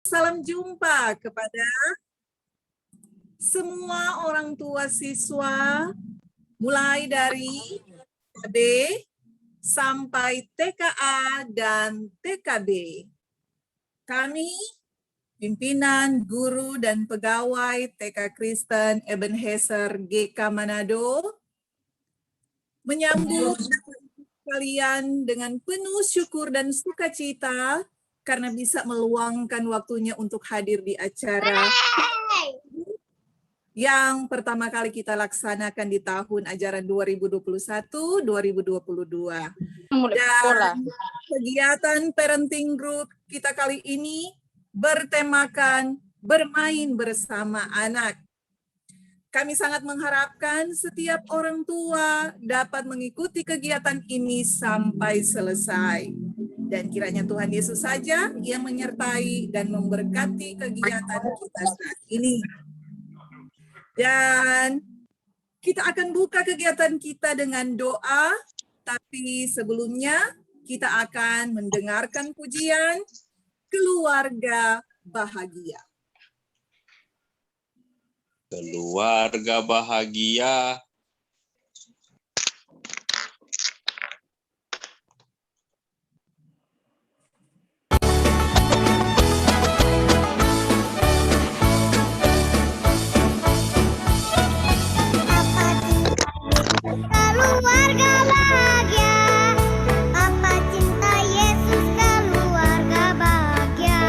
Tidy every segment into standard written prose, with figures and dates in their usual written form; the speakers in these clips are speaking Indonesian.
Salam jumpa kepada semua orang tua siswa, mulai dari TKB sampai TKA dan TKB. Kami, pimpinan, guru, dan pegawai TK Kristen Ebenezer GK Manado, menyambut kalian dengan penuh syukur dan sukacita karena bisa meluangkan waktunya untuk hadir di acara yang pertama kali kita laksanakan di tahun ajaran 2021-2022. Dan kegiatan parenting group kita kali ini bertemakan bermain bersama anak. Kami sangat mengharapkan setiap orang tua dapat mengikuti kegiatan ini sampai selesai. Dan kiranya Tuhan Yesus saja yang menyertai dan memberkati kegiatan kita saat ini. Dan kita akan buka kegiatan kita dengan doa, tapi sebelumnya kita akan mendengarkan pujian Keluarga Bahagia. Keluarga bahagia. Keluarga bahagia, apa cinta Yesus keluarga bahagia,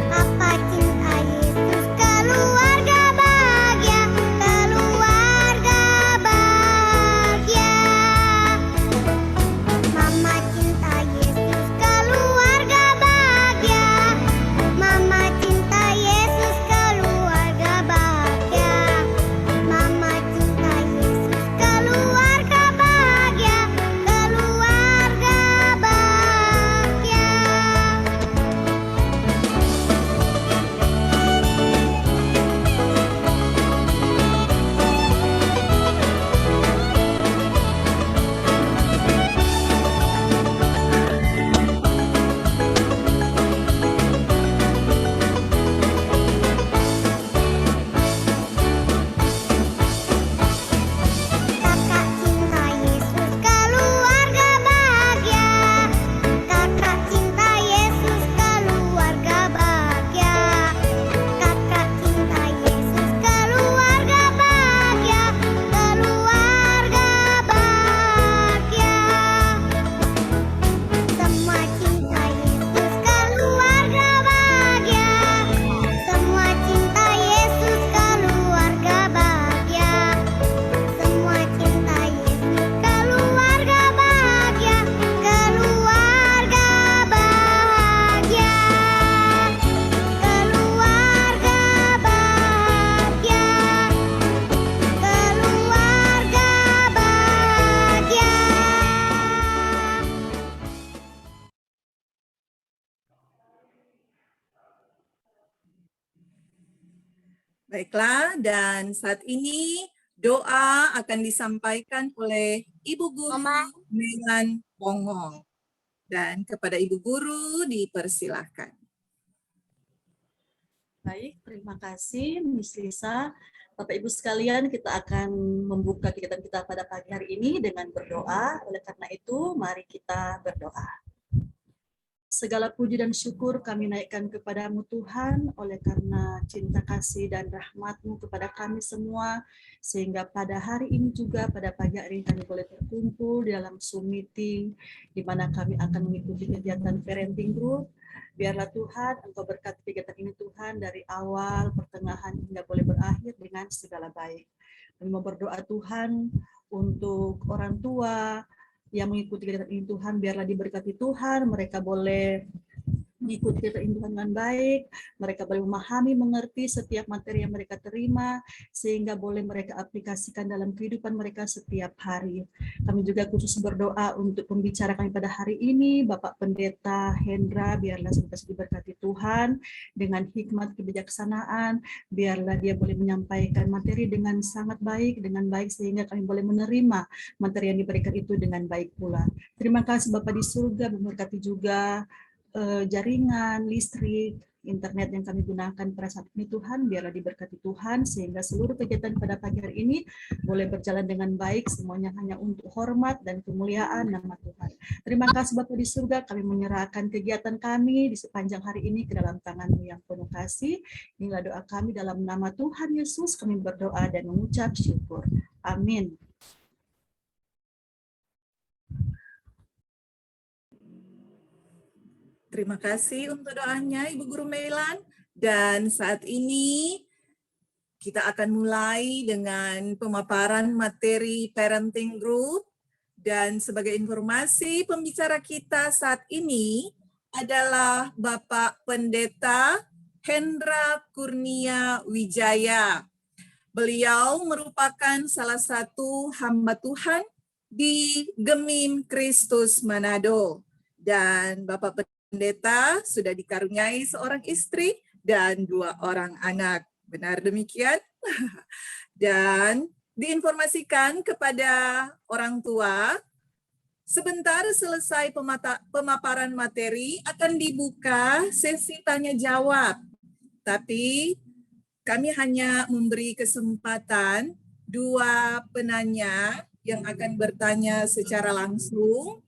apa cinta Yesus keluarga bahagia, keluarga bahagia. Mama cinta Yesus keluarga bahagia, Mama cinta Yesus keluarga bahagia, Mama cinta Yesus keluarga bahagia, keluarga bahagia. Kakak cinta Yesus keluarga bahagia, Kakak cinta Yesus keluarga bahagia, Kakak cinta Yesus keluarga bahagia, keluarga bahagia. Semua cinta Yesus keluarga bahagia, semua cinta Yesus keluarga bahagia, semua cinta Yesus keluarga bahagia, keluarga bahagia, keluarga bahagia, keluarga bahagia. Baiklah, dan saat ini doa akan disampaikan oleh Ibu Guru Melan Pongong. Dan kepada Ibu Guru dipersilahkan. Baik, terima kasih Miss Lisa. Bapak Ibu sekalian, kita akan membuka kegiatan kita pada pagi hari ini dengan berdoa. Oleh karena itu, mari kita berdoa. Segala puji dan syukur kami naikkan kepadamu Tuhan, oleh karena cinta kasih dan rahmat-Mu kepada kami semua, sehingga pada hari ini juga, pada pagi hari ini kami boleh berkumpul di dalam Zoom meeting, di mana kami akan mengikuti kegiatan parenting group. Biarlah Tuhan, Engkau berkati kegiatan ini Tuhan, dari awal, pertengahan, hingga boleh berakhir dengan segala baik. Kami mau berdoa Tuhan, untuk orang tua, yang mengikuti kegiatan ini Tuhan, biarlah diberkati Tuhan, mereka boleh mengikuti kegiatan ini Tuhan dengan baik, mereka boleh memahami, mengerti setiap materi yang mereka terima, sehingga boleh mereka aplikasikan dalam kehidupan mereka setiap hari. Kami juga khusus berdoa untuk pembicara kami pada hari ini, Bapak Pendeta Hendra, biarlah senantiasa diberkati Tuhan, dengan hikmat kebijaksanaan, biarlah dia boleh menyampaikan materi dengan sangat baik, sehingga kami boleh menerima materi yang diberikan itu dengan baik pula. Terima kasih Bapak di surga, memberkati juga jaringan, listrik, internet yang kami gunakan pada saat ini Tuhan, biarlah diberkati Tuhan, sehingga seluruh kegiatan pada pagi hari ini boleh berjalan dengan baik, semuanya hanya untuk hormat dan kemuliaan nama Tuhan. Terima kasih Bapa di surga, kami menyerahkan kegiatan kami di sepanjang hari ini ke dalam tangan-Mu yang penuh kasih. Inilah doa kami dalam nama Tuhan Yesus, kami berdoa dan mengucap syukur. Amin. Terima kasih untuk doanya Ibu Guru Meilan. Dan saat ini kita akan mulai dengan pemaparan materi parenting group. Dan sebagai informasi, pembicara kita saat ini adalah Bapak Pendeta Hendra Kurnia Wijaya. Beliau merupakan salah satu hamba Tuhan di Gemim Kristus Manado. Dan Bapak Pendeta sudah dikaruniai seorang istri dan 2 orang anak. Benar demikian? Dan diinformasikan kepada orang tua, sebentar selesai pemaparan materi akan dibuka sesi tanya jawab. Tapi kami hanya memberi kesempatan 2 penanya yang akan bertanya secara langsung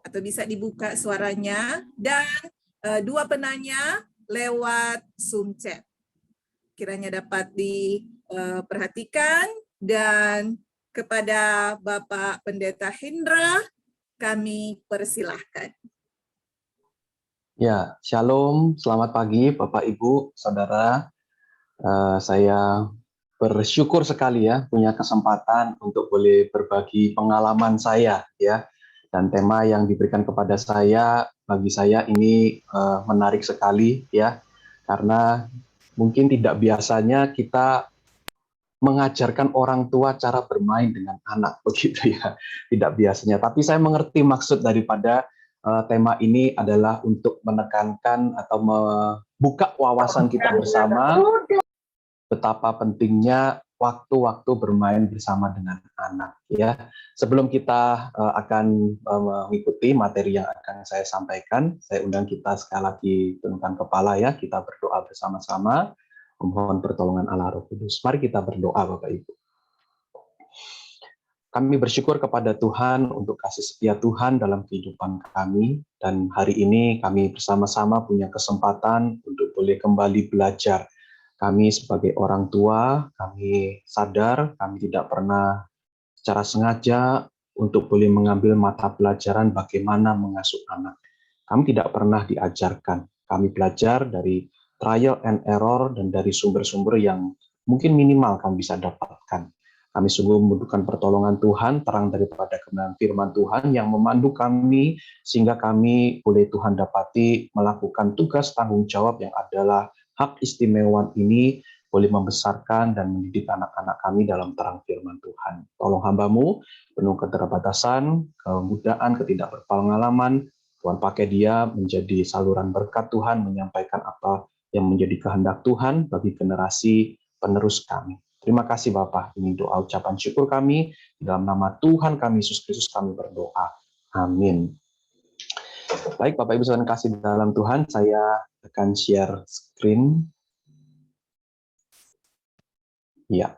atau bisa dibuka suaranya, dan 2 penanya lewat Zoom chat. Kiranya dapat diperhatikan, dan kepada Bapak Pendeta Hendra kami persilahkan. Ya, Shalom, selamat pagi Bapak Ibu, Saudara. Saya bersyukur sekali ya punya kesempatan untuk boleh berbagi pengalaman saya ya. Dan tema yang diberikan kepada saya, bagi saya ini menarik sekali ya, karena mungkin tidak biasanya kita mengajarkan orang tua cara bermain dengan anak, begitu ya, tidak biasanya. Tapi saya mengerti maksud daripada tema ini adalah untuk menekankan atau membuka wawasan kita bersama betapa pentingnya waktu-waktu bermain bersama dengan anak ya. Sebelum kita akan mengikuti materi yang akan saya sampaikan, saya undang kita sekali lagi tundukkan kepala ya, kita berdoa bersama-sama memohon pertolongan Allah Roh Kudus. Mari kita berdoa Bapak Ibu. Kami bersyukur kepada Tuhan untuk kasih setia Tuhan dalam kehidupan kami, dan hari ini kami bersama-sama punya kesempatan untuk boleh kembali belajar. Kami sebagai orang tua, kami sadar kami tidak pernah secara sengaja untuk boleh mengambil mata pelajaran bagaimana mengasuh anak. Kami tidak pernah diajarkan. Kami belajar dari trial and error dan dari sumber-sumber yang mungkin minimal kami bisa dapatkan. Kami sungguh membutuhkan pertolongan Tuhan, terang daripada kebenaran firman Tuhan yang memandu kami sehingga kami boleh Tuhan dapati melakukan tugas tanggung jawab yang adalah hak istimewa ini boleh membesarkan dan mendidik anak-anak kami dalam terang firman Tuhan. Tolong hamba-Mu, penuh keterbatasan, kemudaan, ketidakberpengalaman, Tuhan pakai dia menjadi saluran berkat Tuhan, menyampaikan apa yang menjadi kehendak Tuhan bagi generasi penerus kami. Terima kasih Bapak, ini doa ucapan syukur kami, dalam nama Tuhan kami Yesus Kristus kami berdoa. Amin. Baik Bapak Ibu saudara kasih dalam Tuhan, saya akan share screen. Ya,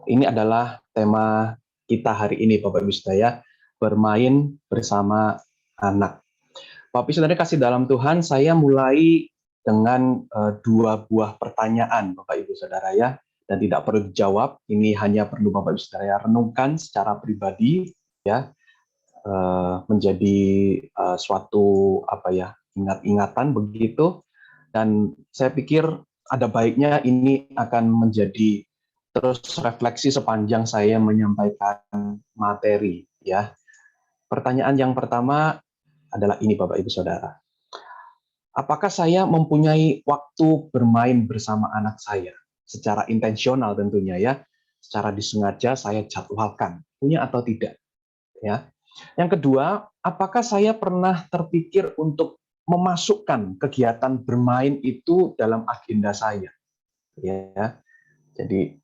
ini adalah tema kita hari ini Bapak Ibu saudara, bermain bersama anak. Bapak Ibu saudara kasih dalam Tuhan, saya mulai dengan 2 buah pertanyaan Bapak Ibu saudara ya, dan tidak perlu dijawab. Ini hanya perlu Bapak Ibu saudara renungkan secara pribadi ya, menjadi suatu ingat-ingatan begitu. Dan saya pikir ada baiknya ini akan menjadi terus refleksi sepanjang saya menyampaikan materi ya. Pertanyaan yang pertama adalah ini Bapak Ibu Saudara. Apakah saya mempunyai waktu bermain bersama anak saya secara intensional tentunya ya, secara disengaja saya jadwalkan, punya atau tidak ya. Yang kedua, apakah saya pernah terpikir untuk memasukkan kegiatan bermain itu dalam agenda saya, ya. Jadi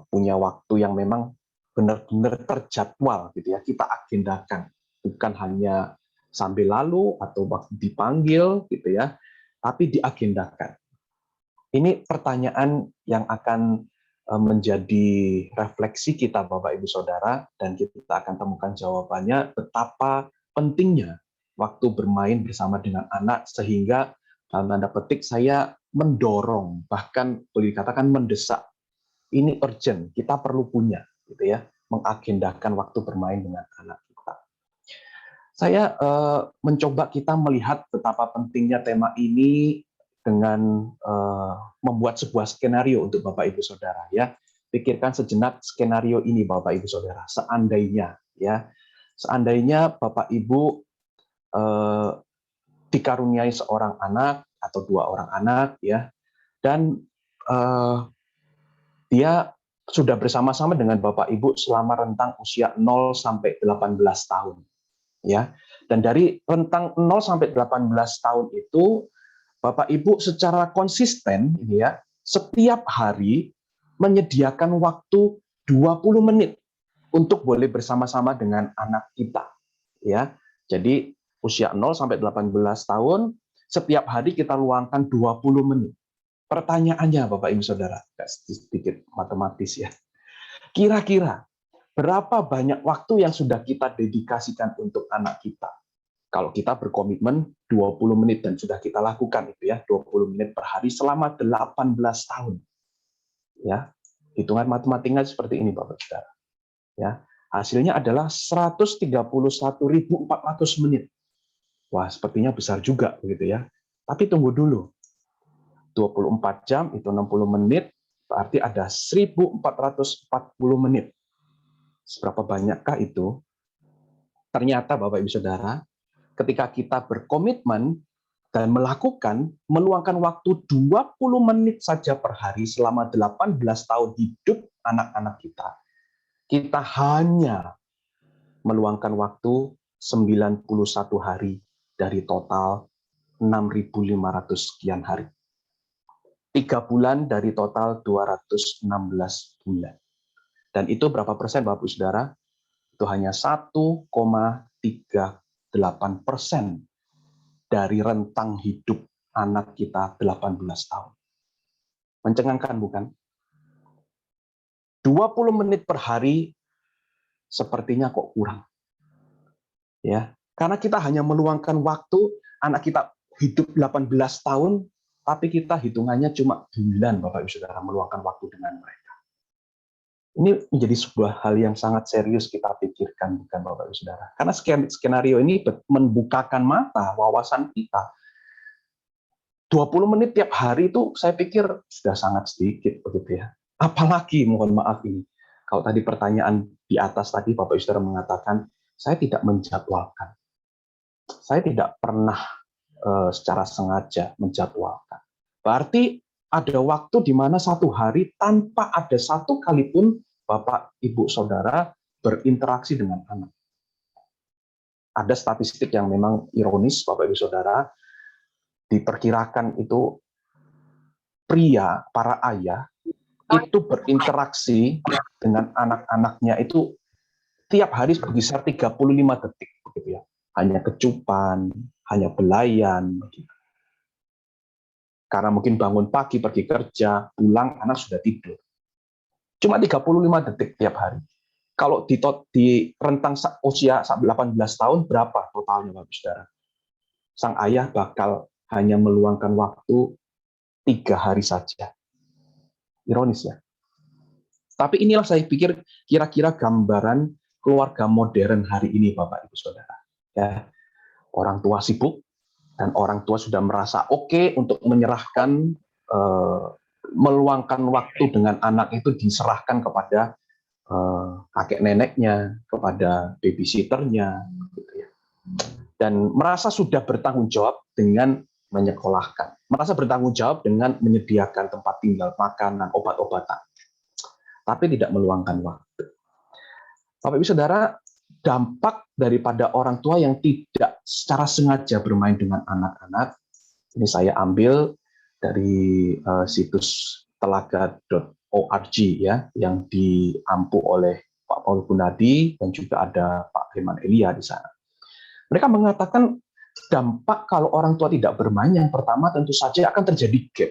punya waktu yang memang benar-benar terjadwal, gitu ya. Kita agendakan, bukan hanya sambil lalu atau waktu dipanggil, gitu ya, tapi diagendakan. Ini pertanyaan yang akan menjadi refleksi kita Bapak Ibu Saudara, dan kita akan temukan jawabannya betapa pentingnya waktu bermain bersama dengan anak, sehingga dalam tanda petik saya mendorong, bahkan boleh dikatakan mendesak, ini urgent, kita perlu punya, gitu ya, mengagendakan waktu bermain dengan anak kita. Saya mencoba kita melihat betapa pentingnya tema ini dengan membuat sebuah skenario untuk Bapak Ibu Saudara, ya. Pikirkan sejenak skenario ini Bapak Ibu Saudara. Seandainya Bapak Ibu dikaruniai seorang anak atau dua orang anak, ya, dan dia sudah bersama-sama dengan Bapak Ibu selama rentang usia 0 sampai 18 tahun, ya. Dan dari rentang 0 sampai 18 tahun itu Bapak Ibu secara konsisten, ini ya, setiap hari menyediakan waktu 20 menit untuk boleh bersama-sama dengan anak kita, ya. Jadi usia 0 sampai 18 tahun, setiap hari kita luangkan 20 menit. Pertanyaannya Bapak Ibu Saudara, sedikit matematis ya. Kira-kira berapa banyak waktu yang sudah kita dedikasikan untuk anak kita? Kalau kita berkomitmen 20 menit dan sudah kita lakukan itu ya, 20 menit per hari selama 18 tahun. Ya. Hitungan matematikanya seperti ini Bapak Saudara. Ya. Hasilnya adalah 131.400 menit. Wah, sepertinya besar juga begitu ya. Tapi tunggu dulu. 24 jam itu 60 menit, berarti ada 1.440 menit. Seberapa banyakkah itu? Ternyata Bapak Ibu Saudara, ketika kita berkomitmen dan meluangkan waktu 20 menit saja per hari selama 18 tahun hidup anak-anak kita hanya meluangkan waktu 91 hari dari total 6.500 sekian hari. 3 bulan dari total 216 bulan. Dan itu berapa persen Bapak Ibu Saudara? Itu hanya 1,38% dari rentang hidup anak kita 18 tahun. Mencengangkan bukan? 20 menit per hari sepertinya kok kurang. Ya, karena kita hanya meluangkan waktu, anak kita hidup 18 tahun, tapi kita hitungannya cuma bulan Bapak Ibu Saudara meluangkan waktu dengan mereka. Ini menjadi sebuah hal yang sangat serius kita pikirkan, bukan Bapak Ibu Saudara. Karena skenario ini membukakan mata, wawasan kita. 20 menit tiap hari itu saya pikir sudah sangat sedikit begitu ya. Apalagi mohon maaf ini. Kalau tadi pertanyaan di atas tadi Bapak Ibu Saudara mengatakan, saya tidak menjadwalkan. Saya tidak pernah secara sengaja menjadwalkan. Berarti ada waktu di mana satu hari tanpa ada satu kali pun Bapak, Ibu, Saudara berinteraksi dengan anak. Ada statistik yang memang ironis, Bapak, Ibu, Saudara, diperkirakan itu pria, para ayah, itu berinteraksi dengan anak-anaknya itu tiap hari berkisar 35 detik. Begitu ya. Hanya kecupan, hanya belayan. Begitu. Karena mungkin bangun pagi, pergi kerja, pulang, anak sudah tidur. Cuma 35 detik tiap hari. Kalau di rentang usia 18 tahun, berapa totalnya, Bapak Saudara? Sang ayah bakal hanya meluangkan waktu 3 hari saja. Ironis ya. Tapi inilah saya pikir kira-kira gambaran keluarga modern hari ini, Bapak Ibu Saudara. Ya, orang tua sibuk, dan orang tua sudah merasa oke untuk menyerahkan, meluangkan waktu dengan anak itu diserahkan kepada kakek neneknya, kepada babysitternya, gitu ya. Dan merasa sudah bertanggung jawab dengan menyekolahkan, merasa bertanggung jawab dengan menyediakan tempat tinggal, makanan, obat-obatan, tapi tidak meluangkan waktu. Bapak Ibu Saudara, dampak daripada orang tua yang tidak secara sengaja bermain dengan anak-anak, ini saya ambil dari situs telaga.org ya, yang diampu oleh Pak Paul Gunadi dan juga ada Pak Herman Elia di sana. Mereka mengatakan dampak kalau orang tua tidak bermain, yang pertama tentu saja akan terjadi gap.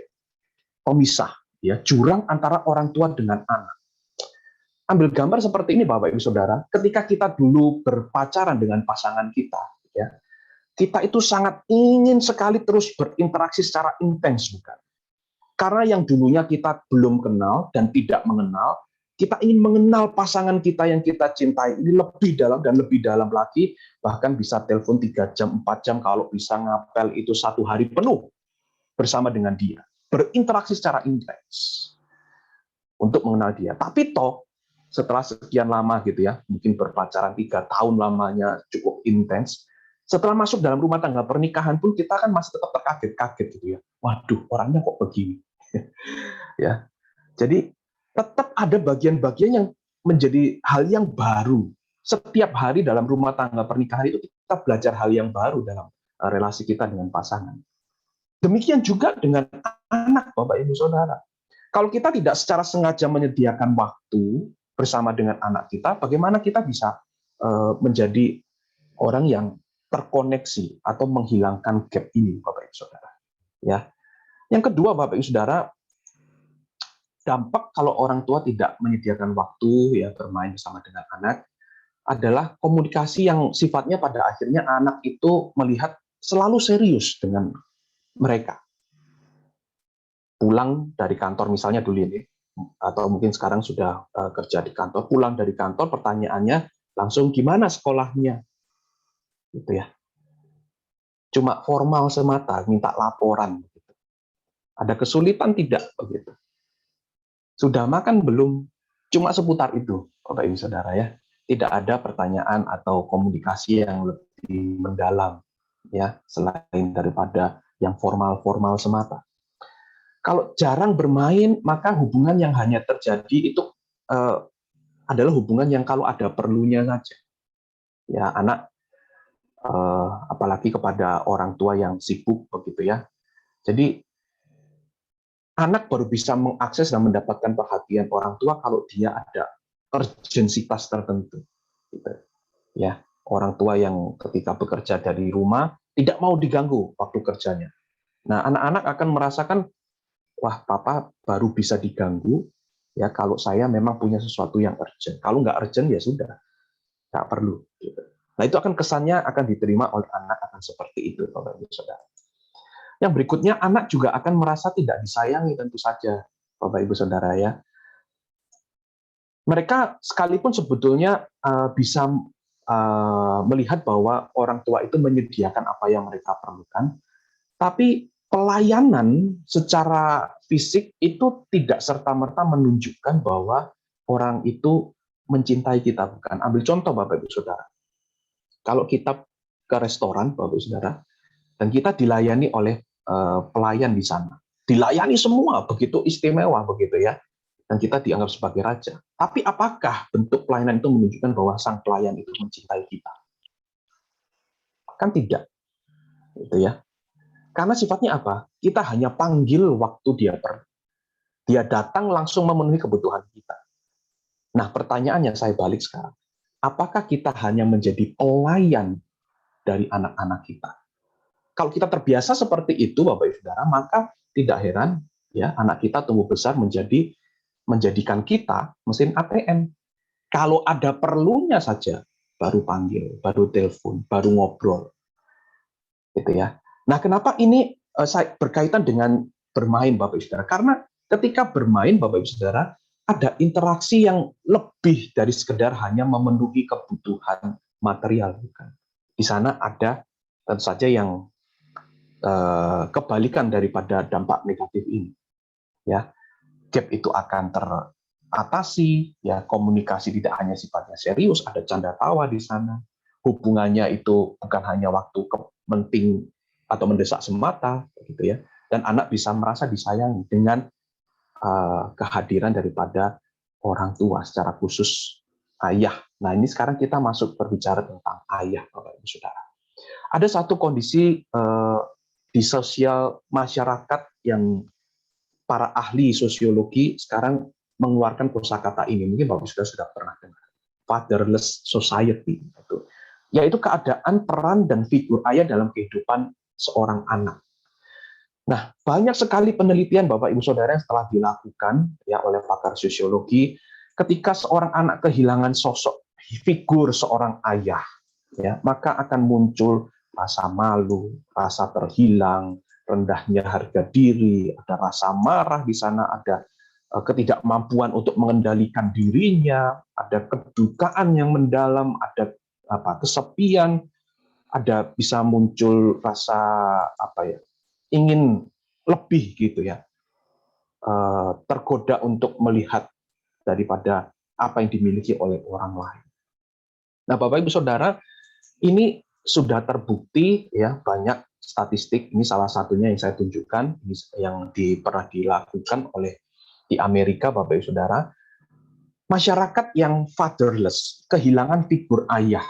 pemisah, ya, jurang antara orang tua dengan anak. Ambil gambar seperti ini, Bapak Ibu Saudara, ketika kita dulu berpacaran dengan pasangan kita, ya, kita itu sangat ingin sekali terus berinteraksi secara intens, bukan? Karena yang dulunya kita belum kenal dan tidak mengenal, kita ingin mengenal pasangan kita yang kita cintai ini lebih dalam dan lebih dalam lagi, bahkan bisa telepon 3 jam, 4 jam, kalau bisa ngapel itu 1 hari penuh bersama dengan dia. Berinteraksi secara intens untuk mengenal dia. Tapi toh, setelah sekian lama gitu ya, mungkin berpacaran 3 tahun lamanya cukup intens, setelah masuk dalam rumah tangga pernikahan pun kita kan masih tetap terkaget-kaget gitu ya. Waduh, orangnya kok begini. Ya. Jadi tetap ada bagian-bagian yang menjadi hal yang baru. Setiap hari dalam rumah tangga pernikahan itu kita belajar hal yang baru dalam relasi kita dengan pasangan. Demikian juga dengan anak, Bapak Ibu Saudara. Kalau kita tidak secara sengaja menyediakan waktu bersama dengan anak kita, bagaimana kita bisa menjadi orang yang terkoneksi atau menghilangkan gap ini, Bapak Ibu Saudara. Ya. Yang kedua, Bapak Ibu Saudara, dampak kalau orang tua tidak menyediakan waktu ya bermain bersama dengan anak adalah komunikasi yang sifatnya pada akhirnya anak itu melihat selalu serius dengan mereka. Pulang dari kantor misalnya dulu ini, atau mungkin sekarang sudah kerja di kantor, pulang dari kantor pertanyaannya langsung gimana sekolahnya, gitu ya. Cuma formal semata, minta laporan. Begitu. Ada kesulitan tidak begitu? Sudah makan belum? Cuma seputar itu, Bapak Ibu Saudara ya. Tidak ada pertanyaan atau komunikasi yang lebih mendalam ya, selain daripada yang formal-formal semata. Kalau jarang bermain, maka hubungan yang hanya terjadi itu adalah hubungan yang kalau ada perlunya saja. Ya, anak apalagi kepada orang tua yang sibuk begitu ya. Jadi anak baru bisa mengakses dan mendapatkan perhatian orang tua kalau dia ada urgensitas tertentu. Gitu. Ya, orang tua yang ketika bekerja dari rumah tidak mau diganggu waktu kerjanya. Nah, anak-anak akan merasakan, wah, papa baru bisa diganggu ya kalau saya memang punya sesuatu yang urgent. Kalau nggak urgent ya sudah, nggak perlu. Gitu. Nah, itu akan kesannya akan diterima oleh anak akan seperti itu, Bapak Ibu Saudara. Yang berikutnya, anak juga akan merasa tidak disayangi tentu saja, Bapak Ibu Saudara ya. Mereka sekalipun sebetulnya bisa melihat bahwa orang tua itu menyediakan apa yang mereka perlukan, tapi pelayanan secara fisik itu tidak serta-merta menunjukkan bahwa orang itu mencintai kita, bukan. Ambil contoh Bapak Ibu Saudara. Kalau kita ke restoran, Bapak Ibu Saudara, dan kita dilayani oleh pelayan di sana. Dilayani semua, begitu istimewa, begitu ya. Dan kita dianggap sebagai raja. Tapi apakah bentuk pelayanan itu menunjukkan bahwa sang pelayan itu mencintai kita? Kan tidak. Gitu ya. Karena sifatnya apa? Kita hanya panggil waktu dia perlu. Dia datang langsung memenuhi kebutuhan kita. Nah, pertanyaannya saya balik sekarang. Apakah kita hanya menjadi pelayan dari anak-anak kita? Kalau kita terbiasa seperti itu, Bapak Ibu Saudara, maka tidak heran ya anak kita tumbuh besar menjadikan kita mesin ATM. Kalau ada perlunya saja, baru panggil, baru telepon, baru ngobrol, gitu ya. Nah, kenapa ini saya berkaitan dengan bermain, Bapak Ibu Saudara? Karena ketika bermain, Bapak Ibu Saudara, ada interaksi yang lebih dari sekedar hanya memenuhi kebutuhan material, bukan? Di sana ada tentu saja yang kebalikan daripada dampak negatif ini. Ya, gap itu akan teratasi, ya, komunikasi tidak hanya sifatnya serius, ada canda tawa di sana. Hubungannya itu bukan hanya waktu penting atau mendesak semata, gitu ya. Dan anak bisa merasa disayangi dengan kehadiran daripada orang tua, secara khusus ayah. Nah, ini sekarang kita masuk berbicara tentang ayah, Bapak Ibu Saudara. Ada satu kondisi di sosial masyarakat yang para ahli sosiologi sekarang mengeluarkan kosakata ini. Mungkin Bapak sudah pernah dengar. Fatherless society. Yaitu keadaan peran dan figur ayah dalam kehidupan seorang anak. Nah, banyak sekali penelitian Bapak Ibu Saudara yang telah dilakukan ya oleh pakar sosiologi ketika seorang anak kehilangan sosok figur seorang ayah, ya, maka akan muncul rasa malu, rasa terhilang, rendahnya harga diri, ada rasa marah di sana, ada ketidakmampuan untuk mengendalikan dirinya, ada kedukaan yang mendalam, ada kesepian, ada bisa muncul rasa ingin lebih gitu ya, tergoda untuk melihat daripada apa yang dimiliki oleh orang lain. Nah, Bapak Ibu Saudara, ini sudah terbukti ya, banyak statistik, ini salah satunya yang saya tunjukkan, ini yang pernah dilakukan oleh di Amerika, Bapak Ibu Saudara, masyarakat yang fatherless, kehilangan figur ayah.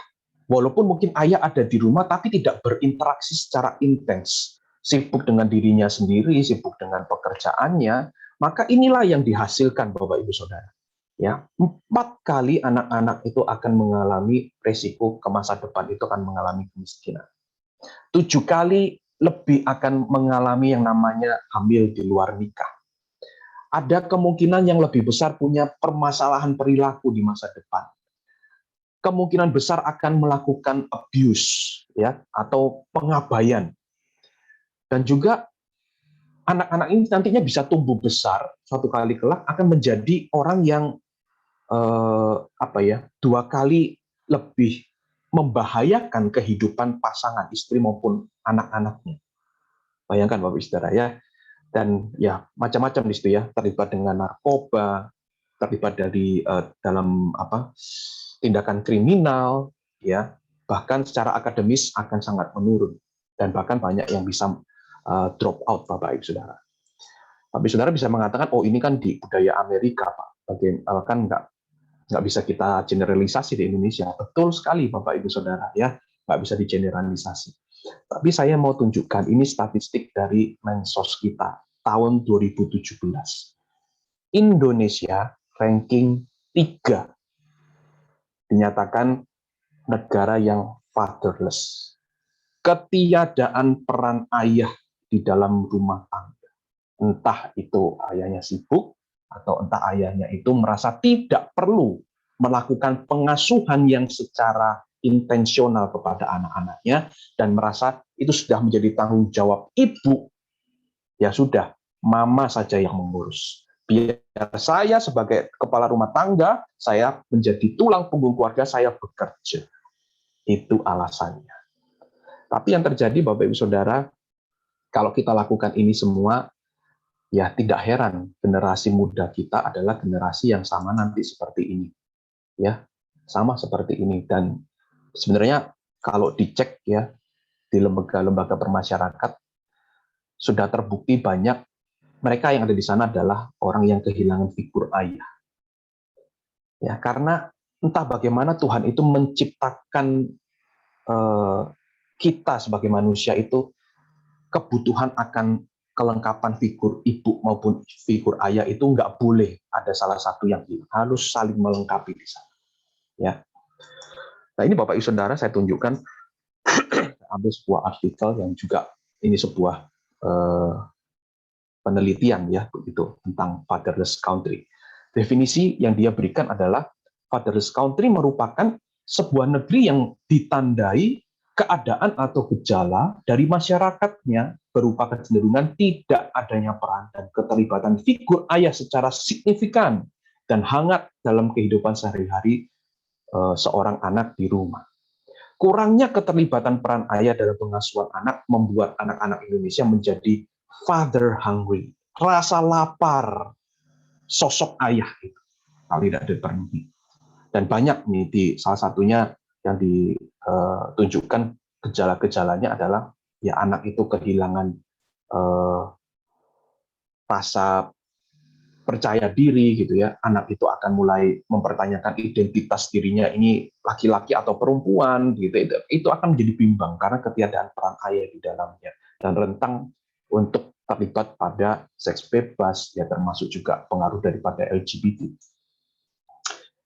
Walaupun mungkin ayah ada di rumah, tapi tidak berinteraksi secara intens. Sibuk dengan dirinya sendiri, sibuk dengan pekerjaannya, maka inilah yang dihasilkan Bapak Ibu Saudara. Ya, 4 kali anak-anak itu akan mengalami resiko ke masa depan itu akan mengalami kemiskinan. 7 kali lebih akan mengalami yang namanya hamil di luar nikah. Ada kemungkinan yang lebih besar punya permasalahan perilaku di masa depan. Kemungkinan besar akan melakukan abuse ya atau pengabaian. Dan juga anak-anak ini nantinya bisa tumbuh besar suatu kali kelak akan menjadi orang yang 2 kali lebih membahayakan kehidupan pasangan istri maupun anak-anaknya. Bayangkan Bapak Saudara ya. Dan ya macam-macam di situ ya, terlibat dengan narkoba, terlibat dalam tindakan kriminal ya, bahkan secara akademis akan sangat menurun dan bahkan banyak yang bisa drop out Bapak Ibu Saudara. Bapak Ibu Saudara bisa mengatakan, oh ini kan di budaya Amerika Pak, kan nggak bisa kita generalisasi di Indonesia. Betul sekali Bapak Ibu Saudara ya, nggak bisa digeneralisasi. Tapi saya mau tunjukkan ini statistik dari Mensos kita tahun 2017. Indonesia ranking 3 dinyatakan negara yang fatherless. Ketiadaan peran ayah di dalam rumah tangga. Entah itu ayahnya sibuk, atau entah ayahnya itu merasa tidak perlu melakukan pengasuhan yang secara intensional kepada anak-anaknya, dan merasa itu sudah menjadi tanggung jawab ibu, ya sudah, mama saja yang mengurus. Biar saya sebagai kepala rumah tangga, saya menjadi tulang punggung keluarga, saya bekerja. Itu alasannya. Tapi yang terjadi Bapak Ibu Saudara, kalau kita lakukan ini semua, ya tidak heran generasi muda kita adalah generasi yang sama nanti seperti ini. Ya, sama seperti ini. Dan sebenarnya kalau dicek ya di lembaga-lembaga permasyarakat sudah terbukti banyak mereka yang ada di sana adalah orang yang kehilangan figur ayah. Ya, karena entah bagaimana Tuhan itu menciptakan kita sebagai manusia itu kebutuhan akan kelengkapan figur ibu maupun figur ayah itu nggak boleh ada salah satu yang hilang, harus saling melengkapi di sana. Ya. Nah ini Bapak Ibu Saudara saya tunjukkan ambil sebuah artikel yang juga ini sebuah penelitian ya begitu tentang fatherless country. Definisi yang dia berikan adalah fatherless country merupakan sebuah negeri yang ditandai keadaan atau gejala dari masyarakatnya berupa kecenderungan tidak adanya peran dan keterlibatan figur ayah secara signifikan dan hangat dalam kehidupan sehari-hari seorang anak di rumah. Kurangnya keterlibatan peran ayah dalam pengasuhan anak membuat anak-anak Indonesia menjadi father hungry, rasa lapar sosok ayah itu kalau tidak dipenuhi. Dan banyak nih di salah satunya yang ditunjukkan gejala-gejalanya adalah ya anak itu kehilangan rasa percaya diri gitu ya. Anak itu akan mulai mempertanyakan identitas dirinya ini laki-laki atau perempuan gitu. Itu akan menjadi bimbang karena ketiadaan peran ayah di dalamnya dan rentang untuk terlibat pada seks bebas ya, termasuk juga pengaruh daripada LGBT.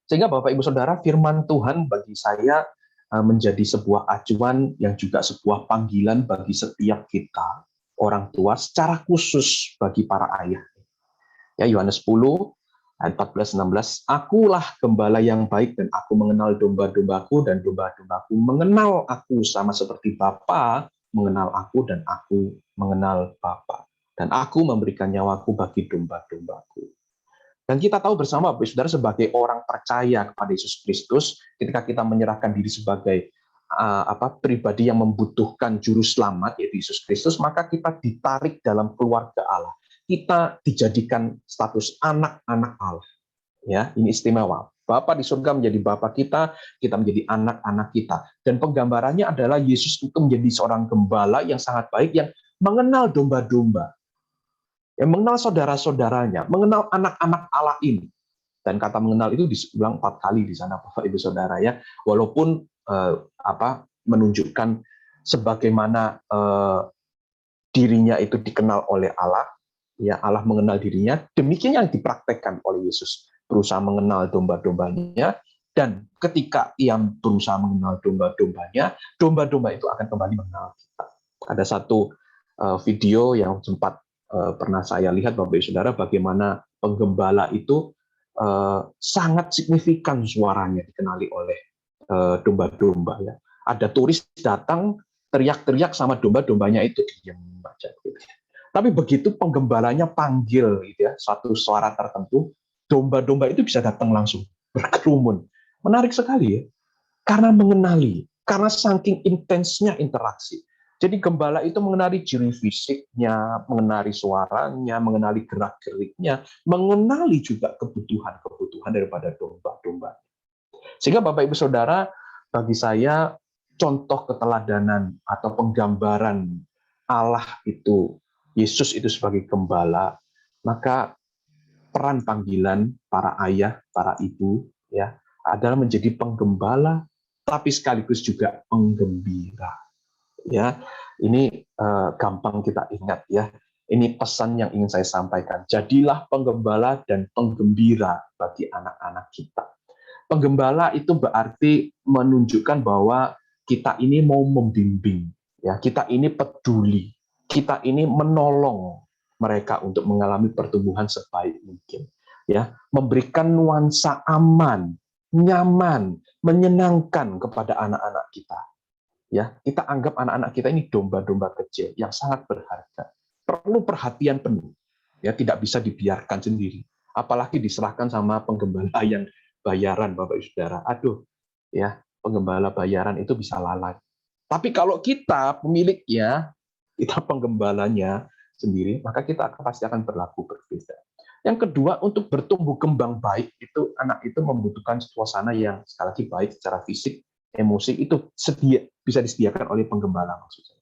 Sehingga Bapak Ibu Saudara, firman Tuhan bagi saya menjadi sebuah acuan yang juga sebuah panggilan bagi setiap kita, orang tua, secara khusus bagi para ayah. Ya, Yohanes 10 ayat 14-16, akulah gembala yang baik dan aku mengenal domba-dombaku dan domba-dombaku mengenal aku sama seperti Bapa mengenal aku dan aku mengenal Bapa. Dan aku memberikan nyawaku bagi domba-dombaku. Dan kita tahu bersama, Bapak Saudara, sebagai orang percaya kepada Yesus Kristus, ketika kita menyerahkan diri sebagai pribadi yang membutuhkan juru selamat, yaitu Yesus Kristus, maka kita ditarik dalam keluarga Allah. Kita dijadikan status anak-anak Allah. Ya, ini istimewa. Bapa di surga menjadi Bapa kita menjadi anak-anak kita. Dan penggambarannya adalah Yesus itu menjadi seorang gembala yang sangat baik, yang mengenal domba-domba, yang mengenal saudara-saudaranya, mengenal anak-anak Allah ini. Dan kata mengenal itu diulang 4 kali di sana, Bapak Ibu Saudara, ya. Walaupun menunjukkan sebagaimana dirinya itu dikenal oleh Allah, ya, Allah mengenal dirinya, demikian yang dipraktekkan oleh Yesus, berusaha mengenal domba-dombanya, dan ketika ia berusaha mengenal domba-dombanya, domba-domba itu akan kembali mengenal kita. Ada satu video yang sempat pernah saya lihat, Bapak Ibu Saudara, bagaimana penggembala itu sangat signifikan suaranya dikenali oleh domba-domba, ya. Ada turis datang teriak-teriak sama domba-dombanya itu diam aja gitu. Tapi begitu penggembalanya panggil gitu ya, suatu suara tertentu, domba-domba itu bisa datang langsung berkerumun. Menarik sekali, ya. Karena mengenali, karena saking intensnya interaksi. Jadi gembala itu mengenali ciri fisiknya, mengenali suaranya, mengenali gerak-geriknya, mengenali juga kebutuhan-kebutuhan daripada domba-domba. Sehingga Bapak Ibu Saudara, bagi saya contoh keteladanan atau penggambaran Allah itu, Yesus itu sebagai gembala, maka peran panggilan para ayah, para ibu, ya, adalah menjadi penggembala, tapi sekaligus juga penggembira. Ya, ini gampang kita ingat, ya. Ini pesan yang ingin saya sampaikan. Jadilah penggembala dan penggembira bagi anak-anak kita. Penggembala itu berarti menunjukkan bahwa kita ini mau membimbing, ya. Kita ini peduli, kita ini menolong mereka untuk mengalami pertumbuhan sebaik mungkin, ya. Memberikan nuansa aman, nyaman, menyenangkan kepada anak-anak kita. Ya, kita anggap anak-anak kita ini domba-domba kecil yang sangat berharga. Perlu perhatian penuh. Ya, tidak bisa dibiarkan sendiri. Apalagi diserahkan sama penggembala yang bayaran, Bapak Ibu Saudara. Aduh, ya, penggembala bayaran itu bisa lalai. Tapi kalau kita pemiliknya, kita penggembalanya sendiri, maka kita pasti akan berlaku berbeda. Yang kedua, untuk bertumbuh kembang baik, itu anak itu membutuhkan suasana yang sekali lagi baik secara fisik, emosi, itu bisa disediakan oleh penggembala, maksudnya.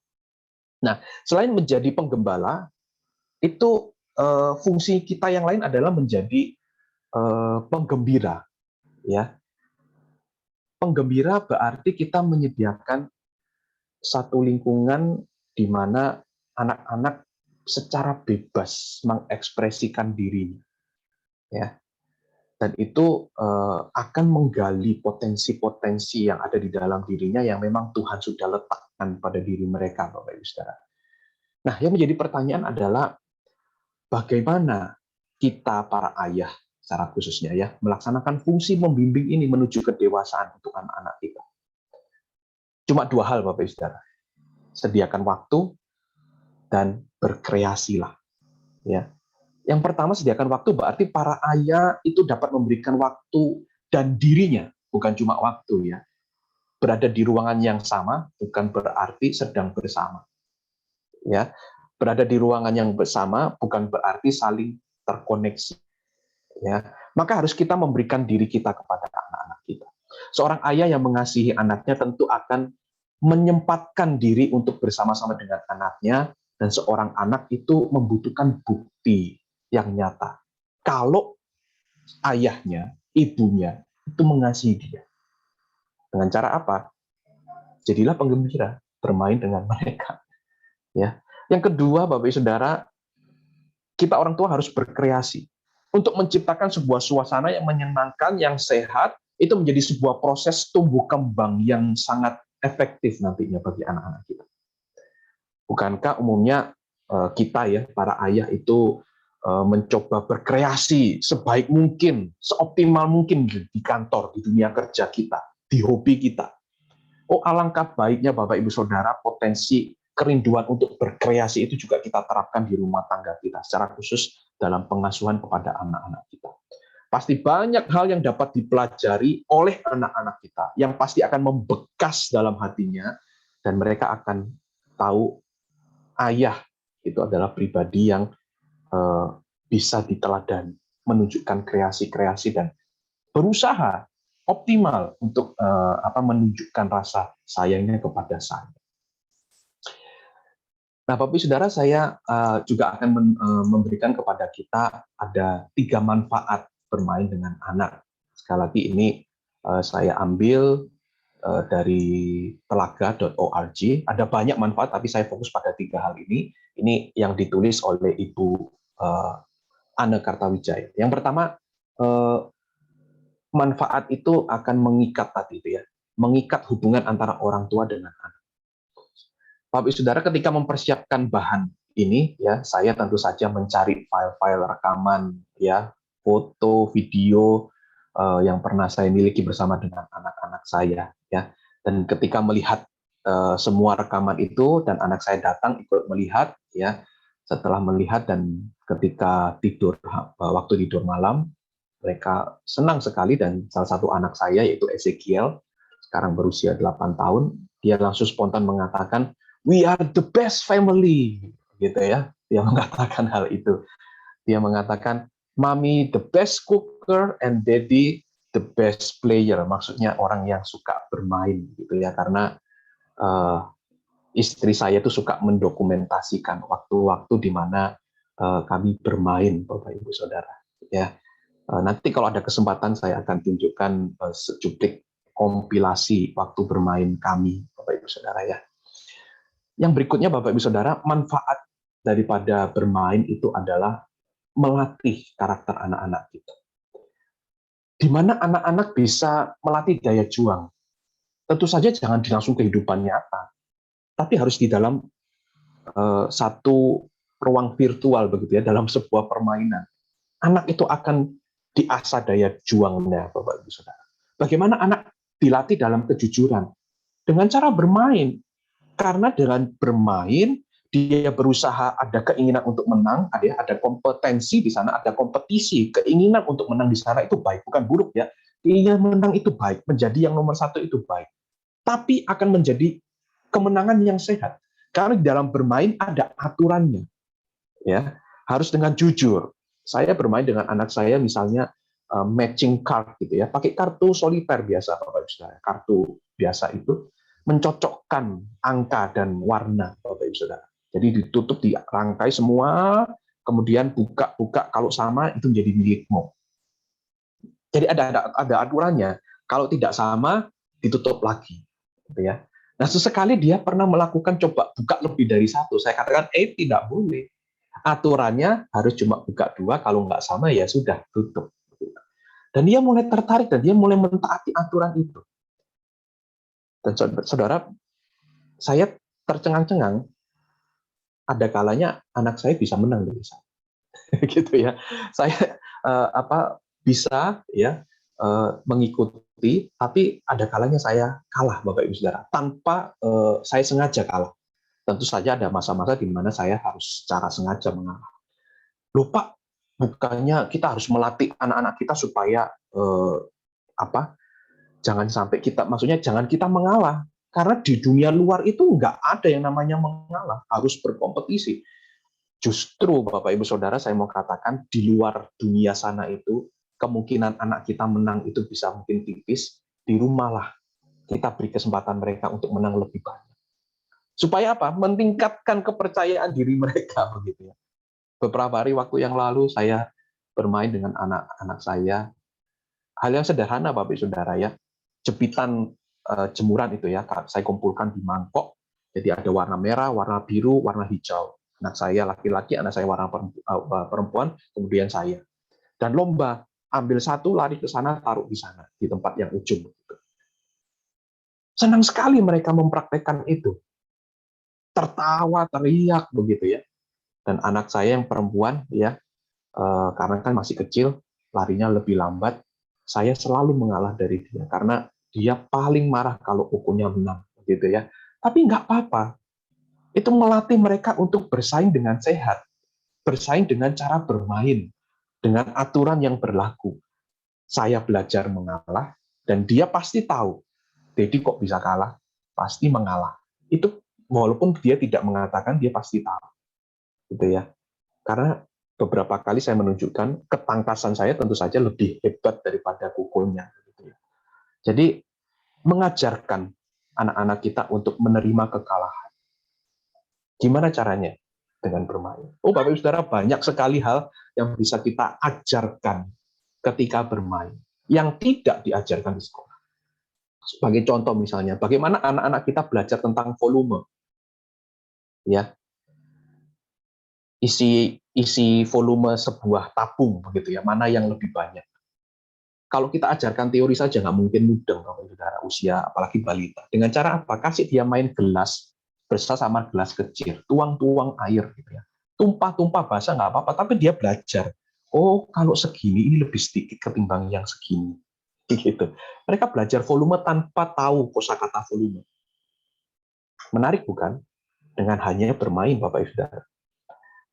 Nah, selain menjadi penggembala, itu fungsi kita yang lain adalah menjadi penggembira, ya. Penggembira berarti kita menyediakan satu lingkungan di mana anak-anak secara bebas mengekspresikan dirinya, ya. Dan itu akan menggali potensi-potensi yang ada di dalam dirinya yang memang Tuhan sudah letakkan pada diri mereka, Bapak Ibu Saudara. Nah, yang menjadi pertanyaan adalah bagaimana kita para ayah secara khususnya, ya, melaksanakan fungsi membimbing ini menuju kedewasaan untuk anak-anak kita. Cuma 2 hal, Bapak Ibu Saudara. Sediakan waktu dan berkreasilah, ya. Yang pertama, sediakan waktu berarti para ayah itu dapat memberikan waktu dan dirinya, bukan cuma waktu, ya. Berada di ruangan yang sama bukan berarti sedang bersama. Ya. Berada di ruangan yang bersama bukan berarti saling terkoneksi. Ya. Maka harus kita memberikan diri kita kepada anak-anak kita. Seorang ayah yang mengasihi anaknya tentu akan menyempatkan diri untuk bersama-sama dengan anaknya, dan seorang anak itu membutuhkan bukti yang nyata. Kalau ayahnya, ibunya itu mengasihi dia. Dengan cara apa? Jadilah penggembira, bermain dengan mereka. Ya. Yang kedua, Bapak Ibu Saudara, kita orang tua harus berkreasi untuk menciptakan sebuah suasana yang menyenangkan, yang sehat, itu menjadi sebuah proses tumbuh kembang yang sangat efektif nantinya bagi anak-anak kita. Bukankah umumnya kita ya, para ayah itu mencoba berkreasi sebaik mungkin, seoptimal mungkin di kantor, di dunia kerja kita, di hobi kita. Oh, alangkah baiknya Bapak Ibu Saudara, potensi kerinduan untuk berkreasi itu juga kita terapkan di rumah tangga kita, secara khusus dalam pengasuhan kepada anak-anak kita. Pasti banyak hal yang dapat dipelajari oleh anak-anak kita, yang pasti akan membekas dalam hatinya, dan mereka akan tahu ayah itu adalah pribadi yang bisa diteladani, menunjukkan kreasi-kreasi dan berusaha optimal untuk menunjukkan rasa sayangnya kepada saya. Nah, Bapak Ibu Saudara, saya juga akan memberikan kepada kita ada 3 manfaat bermain dengan anak. Sekali lagi ini saya ambil dari telaga.org. Ada banyak manfaat, tapi saya fokus pada 3 hal ini. Ini yang ditulis oleh Ibu Anne Kartawijaya. Yang pertama, manfaat itu akan mengikat tadi itu ya, mengikat hubungan antara orang tua dengan anak. Bapak Ibu Saudara, ketika mempersiapkan bahan ini ya, saya tentu saja mencari file-file rekaman ya, foto, video yang pernah saya miliki bersama dengan anak-anak saya ya. Dan ketika melihat semua rekaman itu dan anak saya datang ikut melihat ya, setelah melihat dan ketika tidur waktu tidur malam, mereka senang sekali, dan salah satu anak saya yaitu Ezekiel sekarang berusia 8 tahun, dia langsung spontan mengatakan, "We are the best family," gitu ya. Dia mengatakan hal itu. Dia mengatakan, "Mommy the best cooker and Daddy the best player." Maksudnya orang yang suka bermain gitu ya, karena istri saya itu suka mendokumentasikan waktu-waktu di mana kami bermain, Bapak Ibu Saudara. Ya, nanti kalau ada kesempatan saya akan tunjukkan secuplik kompilasi waktu bermain kami, Bapak Ibu Saudara ya. Yang berikutnya Bapak Ibu Saudara, manfaat daripada bermain itu adalah melatih karakter anak-anak kita. Di mana anak-anak bisa melatih daya juang. Tentu saja jangan langsung kehidupan nyata, tapi harus di dalam satu ruang virtual begitu ya, dalam sebuah permainan. Anak itu akan diasah daya juangnya, Bapak Ibu Saudara. Bagaimana anak dilatih dalam kejujuran? Dengan cara bermain. Karena dengan bermain, dia berusaha, ada keinginan untuk menang, ada kompetensi di sana, ada kompetisi, keinginan untuk menang di sana itu baik, bukan buruk ya. Keinginan menang itu baik, menjadi yang nomor 1 itu baik. Tapi akan menjadi kemenangan yang sehat. Karena di dalam bermain ada aturannya. Ya, harus dengan jujur. Saya bermain dengan anak saya misalnya matching card gitu ya, pakai kartu soliter biasa, Bapak Ibu Saudara. Kartu biasa itu mencocokkan angka dan warna, Bapak Ibu Saudara. Jadi ditutup, dirangkai semua, kemudian buka kalau sama itu menjadi milikmu. Jadi ada aturannya. Kalau tidak sama ditutup lagi, gitu ya. Nah, sesekali dia pernah melakukan coba buka lebih dari 1. Saya katakan tidak boleh. Aturannya harus cuma buka 2, kalau nggak sama ya sudah tutup. Dan dia mulai tertarik dan dia mulai mentaati aturan itu. Dan saudara, saya tercengang-cengang, ada kalanya anak saya bisa menang dari saya. Gitu ya. Saya bisa ya mengikuti, tapi ada kalanya saya kalah, Bapak Ibu Saudara, tanpa saya sengaja kalah. Tentu saja ada masa-masa di mana saya harus secara sengaja mengalah. Lupa, bukannya kita harus melatih anak-anak kita supaya jangan sampai jangan kita mengalah, karena di dunia luar itu nggak ada yang namanya mengalah, harus berkompetisi. Justru Bapak Ibu Saudara, saya mau katakan di luar dunia sana itu kemungkinan anak kita menang itu bisa mungkin tipis. Di rumah lah kita beri kesempatan mereka untuk menang lebih banyak. Supaya apa? Meningkatkan kepercayaan diri mereka begitu ya. Beberapa hari waktu yang lalu saya bermain dengan anak-anak saya. Hal yang sederhana Bapak Ibu Saudara ya. Jepitan jemuran itu ya, saya kumpulkan di mangkok. Jadi ada warna merah, warna biru, warna hijau. Anak saya laki-laki, anak saya warna perempuan, kemudian saya. Dan lomba, ambil 1, lari ke sana, taruh di sana, di tempat yang ujung. Senang sekali mereka mempraktekkan itu. Tertawa, teriak, begitu ya. Dan anak saya yang perempuan, ya, karena kan masih kecil, larinya lebih lambat, saya selalu mengalah dari dia karena dia paling marah kalau kukunya menang, gitu ya. Tapi nggak apa-apa. Itu melatih mereka untuk bersaing dengan sehat, bersaing dengan cara bermain, dengan aturan yang berlaku. Saya belajar mengalah, dan dia pasti tahu, Dedi kok bisa kalah, pasti mengalah. Itu walaupun dia tidak mengatakan, dia pasti tahu, gitu ya. Karena beberapa kali saya menunjukkan ketangkasan saya tentu saja lebih hebat daripada pukulnya. Gitu ya. Jadi mengajarkan anak-anak kita untuk menerima kekalahan. Gimana caranya? Dengan bermain. Oh, Bapak Ibu Saudara, banyak sekali hal yang bisa kita ajarkan ketika bermain, yang tidak diajarkan di sekolah. Sebagai contoh misalnya, bagaimana anak-anak kita belajar tentang volume. Ya, isi volume sebuah tabung, begitu ya, mana yang lebih banyak. Kalau kita ajarkan teori saja nggak mungkin mudeng, Bapak Ibu Saudara, usia apalagi balita. Dengan cara apa? Kasih dia main gelas besar sama gelas kecil, tuang-tuang air gitu ya. Tumpah-tumpah basah nggak apa-apa, tapi dia belajar. Oh, kalau segini ini lebih sedikit ketimbang yang segini. Gitu. Mereka belajar volume tanpa tahu kosakata volume. Menarik bukan? Dengan hanya bermain, Bapak Ibu Saudara.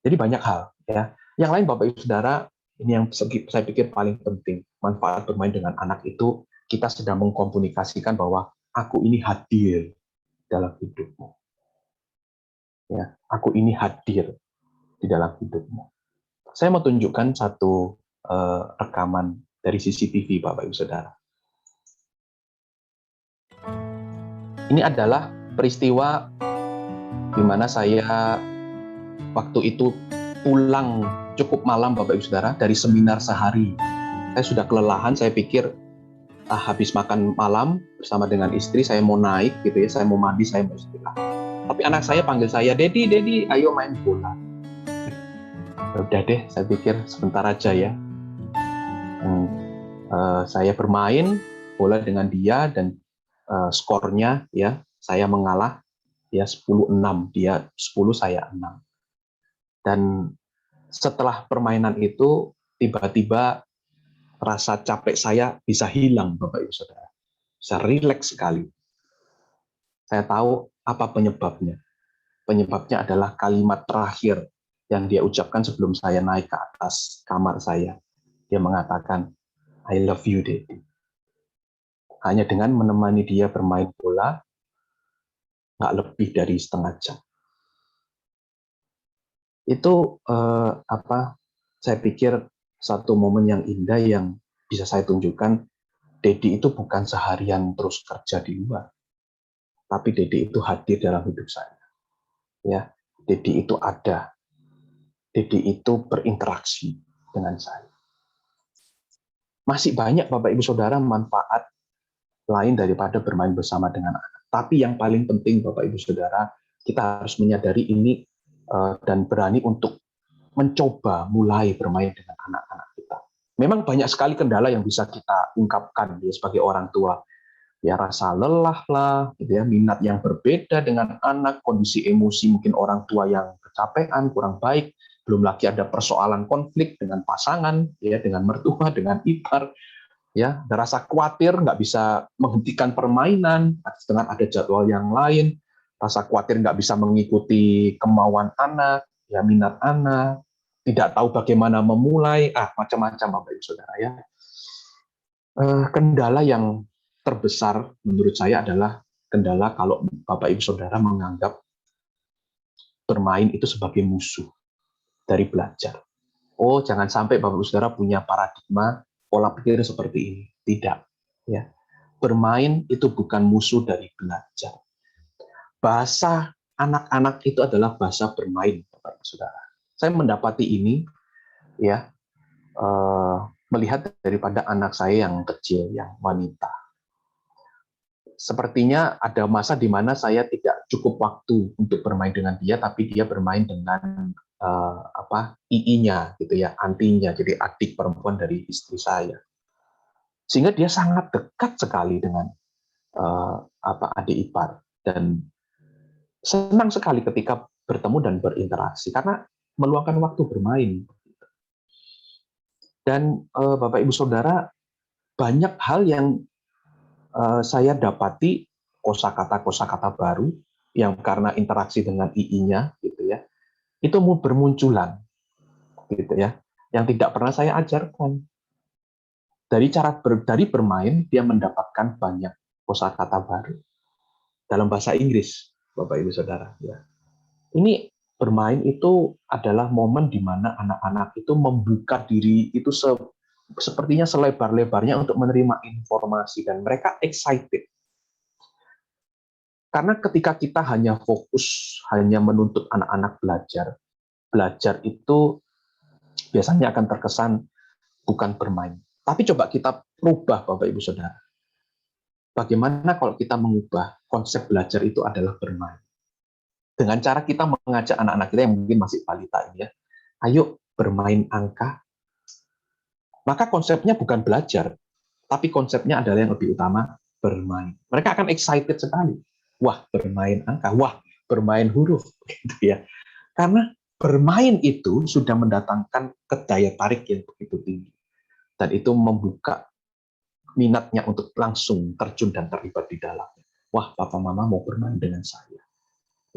Jadi banyak hal ya. Yang lain Bapak Ibu Saudara, ini yang saya pikir paling penting. Manfaat bermain dengan anak itu, kita sedang mengkomunikasikan bahwa aku ini hadir dalam hidupmu. Ya, aku ini hadir di dalam hidupmu. Saya mau tunjukkan satu rekaman dari CCTV, Bapak Ibu Saudara. Ini adalah peristiwa di mana saya waktu itu pulang cukup malam, Bapak Ibu Saudara, dari seminar sehari. Saya sudah kelelahan, saya pikir habis makan malam bersama dengan istri, saya mau naik gitu ya, saya mau mandi, saya mau istirahat. Tapi anak saya panggil saya, Dedi, ayo main bola. Udah deh, saya pikir sebentar aja ya. Saya bermain bola dengan dia dan skornya ya, saya mengalah, ya 10-6, dia 10, saya 6. Dan setelah permainan itu, tiba-tiba rasa capek saya bisa hilang, Bapak Ibu Saudara. Bisa rileks sekali. Saya tahu apa penyebabnya. Penyebabnya adalah kalimat terakhir yang dia ucapkan sebelum saya naik ke atas kamar saya. Dia mengatakan, I love you, Daddy. Hanya dengan menemani dia bermain bola, nggak lebih dari setengah jam. Itu saya pikir satu momen yang indah yang bisa saya tunjukkan. Dedi itu bukan seharian terus kerja di luar, tapi Dedi itu hadir dalam hidup saya. Ya, Dedi itu ada. Dedi itu berinteraksi dengan saya. Masih banyak Bapak Ibu Saudara manfaat lain daripada bermain bersama dengan anak. Tapi yang paling penting Bapak Ibu Saudara, kita harus menyadari ini dan berani untuk mencoba mulai bermain dengan anak-anak kita. Memang banyak sekali kendala yang bisa kita ungkapkan ya, sebagai orang tua. Ya rasa lelah lah, gitu ya, minat yang berbeda dengan anak, kondisi emosi mungkin orang tua yang kecapean, kurang baik, belum lagi ada persoalan konflik dengan pasangan, ya dengan mertua, dengan ipar, ya, ada rasa khawatir nggak bisa menghentikan permainan, dengan ada jadwal yang lain, rasa khawatir nggak bisa mengikuti kemauan anak, ya minat anak, tidak tahu bagaimana memulai, macam-macam Bapak Ibu Saudara ya. Kendala yang terbesar menurut saya adalah kendala kalau Bapak Ibu Saudara menganggap bermain itu sebagai musuh dari belajar. Oh, jangan sampai Bapak Ibu Saudara punya paradigma pola pikir seperti ini. Tidak, ya. Bermain itu bukan musuh dari belajar. Bahasa anak-anak itu adalah bahasa bermain, Bapak Ibu Saudara. Saya mendapati ini, ya, melihat daripada anak saya yang kecil, yang wanita. Sepertinya ada masa di mana saya tidak cukup waktu untuk bermain dengan dia, tapi dia bermain dengan II-nya, gitu ya, antinya, jadi adik perempuan dari istri saya. Sehingga dia sangat dekat sekali dengan adik ipar dan senang sekali ketika bertemu dan berinteraksi karena meluangkan waktu bermain. Dan Bapak Ibu Saudara, banyak hal yang saya dapati kosakata baru yang karena interaksi dengan II-nya gitu ya, itu bermunculan gitu ya, yang tidak pernah saya ajarkan. Dari bermain dia mendapatkan banyak kosakata baru dalam bahasa Inggris, Bapak Ibu Saudara ya. Ini bermain itu adalah momen di mana anak-anak itu membuka diri itu sepertinya selebar-lebarnya untuk menerima informasi, dan mereka excited. Karena ketika kita hanya fokus, hanya menuntut anak-anak belajar itu biasanya akan terkesan bukan bermain. Tapi coba kita rubah, Bapak Ibu Saudara. Bagaimana kalau kita mengubah konsep belajar itu adalah bermain? Dengan cara kita mengajak anak-anak kita yang mungkin masih balita ini ya, ayo bermain angka. Maka konsepnya bukan belajar, tapi konsepnya adalah yang lebih utama, bermain. Mereka akan excited sekali. Wah, bermain angka, wah, bermain huruf, gitu ya. Karena bermain itu sudah mendatangkan daya tarik yang begitu tinggi. Dan itu membuka minatnya untuk langsung terjun dan terlibat di dalamnya. Wah, Papa Mama mau bermain dengan saya.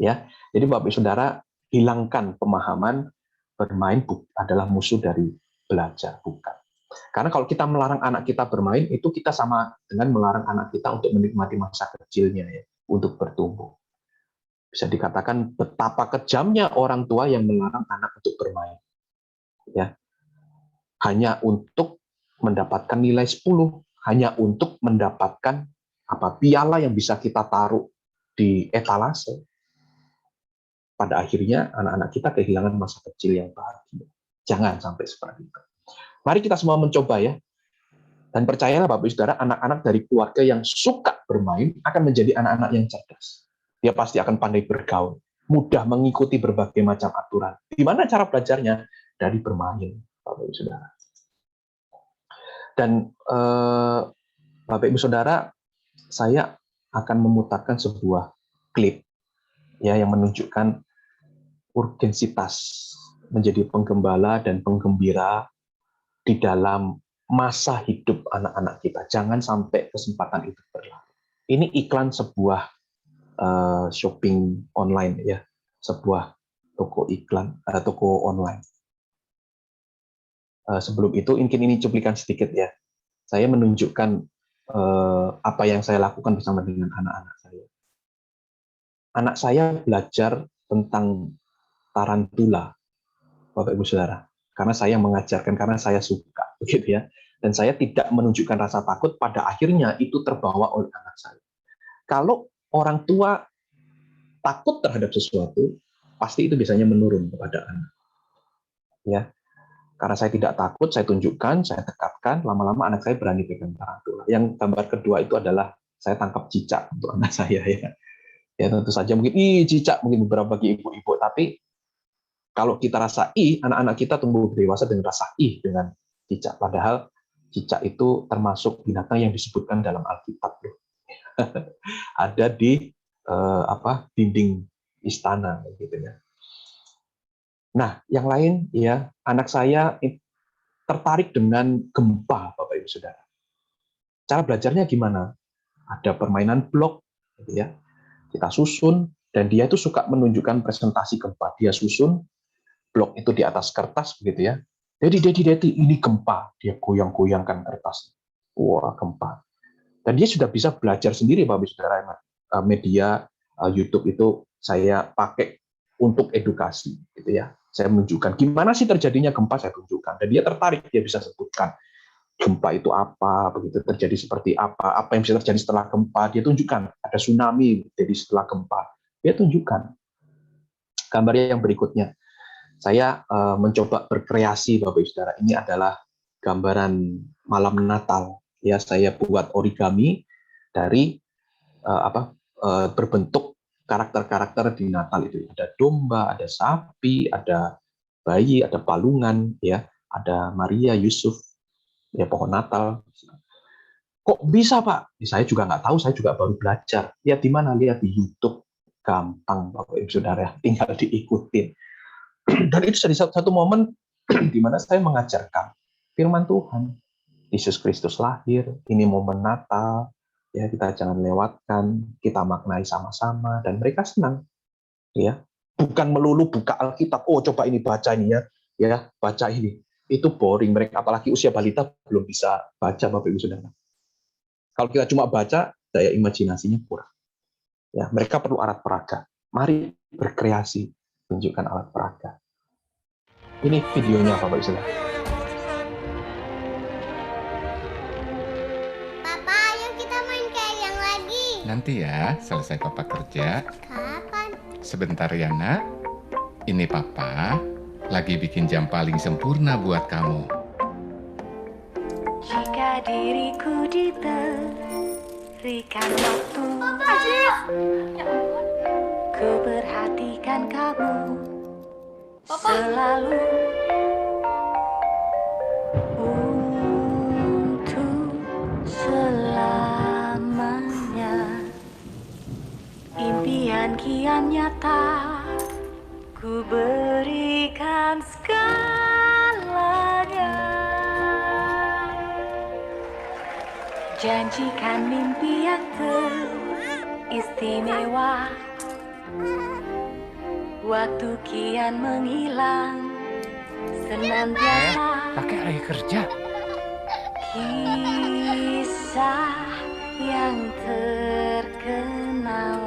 Ya, jadi Bapak Ibu Saudara, hilangkan pemahaman bermain adalah musuh dari belajar, bukan. Karena kalau kita melarang anak kita bermain, itu kita sama dengan melarang anak kita untuk menikmati masa kecilnya ya, untuk bertumbuh. Bisa dikatakan betapa kejamnya orang tua yang melarang anak untuk bermain. Ya. Hanya untuk mendapatkan nilai 10, hanya untuk mendapatkan piala yang bisa kita taruh di etalase. Pada akhirnya anak-anak kita kehilangan masa kecil yang bahagia. Jangan sampai seperti itu. Mari kita semua mencoba ya. Dan percayalah Bapak Ibu Saudara, anak-anak dari keluarga yang suka bermain akan menjadi anak-anak yang cerdas. Dia pasti akan pandai bergaul, mudah mengikuti berbagai macam aturan. Di mana cara belajarnya? Dari bermain, Bapak Ibu Saudara. Dan Bapak Ibu Saudara, saya akan memutarkan sebuah klip ya yang menunjukkan urgensitas menjadi penggembala dan penggembira di dalam masa hidup anak-anak kita. Jangan sampai kesempatan itu berlalu. Ini iklan sebuah shopping online ya, sebuah toko iklan, toko online. Sebelum itu, mungkin ini cuplikan sedikit ya. Saya menunjukkan apa yang saya lakukan bersama dengan anak-anak saya. Anak saya belajar tentang tarantula, Bapak Ibu Saudara, karena saya mengajarkan, karena saya suka, begitu ya. Dan saya tidak menunjukkan rasa takut, pada akhirnya itu terbawa oleh anak saya. Kalau orang tua takut terhadap sesuatu, pasti itu biasanya menurun kepada anak. Ya, karena saya tidak takut, saya tunjukkan, saya tekatkan, lama-lama anak saya berani pegang tarantula. Yang gambar kedua itu adalah saya tangkap cicak untuk anak saya ya. Ya tentu saja mungkin cicak mungkin beberapa bagi ibu-ibu, tapi kalau kita rasa anak-anak kita tumbuh dewasa dengan rasa dengan cicak. Padahal cicak itu termasuk binatang yang disebutkan dalam Alkitab loh. Ada di dinding istana gitu ya. Nah, yang lain ya, anak saya tertarik dengan gempa, Bapak Ibu Saudara. Cara belajarnya gimana? Ada permainan blok gitu ya. Kita susun, dan dia itu suka menunjukkan presentasi gempa. Dia susun blok itu di atas kertas begitu ya. Dedi, ini gempa. Dia goyang-goyangkan kertas. Wah, gempa. Dan dia sudah bisa belajar sendiri, Bapak Ibu Saudara. Media YouTube itu saya pakai untuk edukasi gitu ya. Saya menunjukkan gimana sih terjadinya gempa, saya tunjukkan. Dan dia tertarik, dia bisa sebutkan gempa itu apa, begitu terjadi seperti apa yang bisa terjadi setelah gempa, dia tunjukkan. Ada tsunami jadi setelah gempa, dia tunjukkan. Gambar yang berikutnya, saya mencoba berkreasi, Bapak Ibu Saudara. Ini adalah gambaran malam Natal. Ya, saya buat origami dari berbentuk karakter-karakter di Natal itu. Ada domba, ada sapi, ada bayi, ada palungan, ya, ada Maria, Yusuf, ya pohon Natal. Kok bisa Pak? Saya juga nggak tahu, saya juga baru belajar. Lihat di mana? Lihat di YouTube. Gampang Bapak Ibu Saudara, tinggal diikutin. Dan itu jadi satu momen di mana saya mengajarkan firman Tuhan. Yesus Kristus lahir, ini momen Natal, ya kita jangan lewatkan, kita maknai sama-sama, dan mereka senang. Ya, bukan melulu buka Alkitab, oh coba ini baca ini ya baca ini. Itu boring, mereka apalagi usia balita belum bisa baca, Bapak Ibu Saudara. Kalau kita cuma baca, daya imajinasinya kurang. Ya, mereka perlu alat peraga. Mari berkreasi, tunjukkan alat peraga. Ini videonya, Bapak Ibu Saudara. Papa, ayo kita main kayak yang lagi. Nanti ya, selesai papa kerja. Kapan? Sebentar ya, Nak. Ini papa lagi bikin jam paling sempurna buat kamu. Jika diriku diberikan waktu, ku perhatikan kamu selalu untuk selamanya. Impian kian nyata, ku berikan segalanya. Janjikan mimpi yang teristimewa. Waktu kian menghilang, senantiasa Pakai air kerja. kisah yang terkenal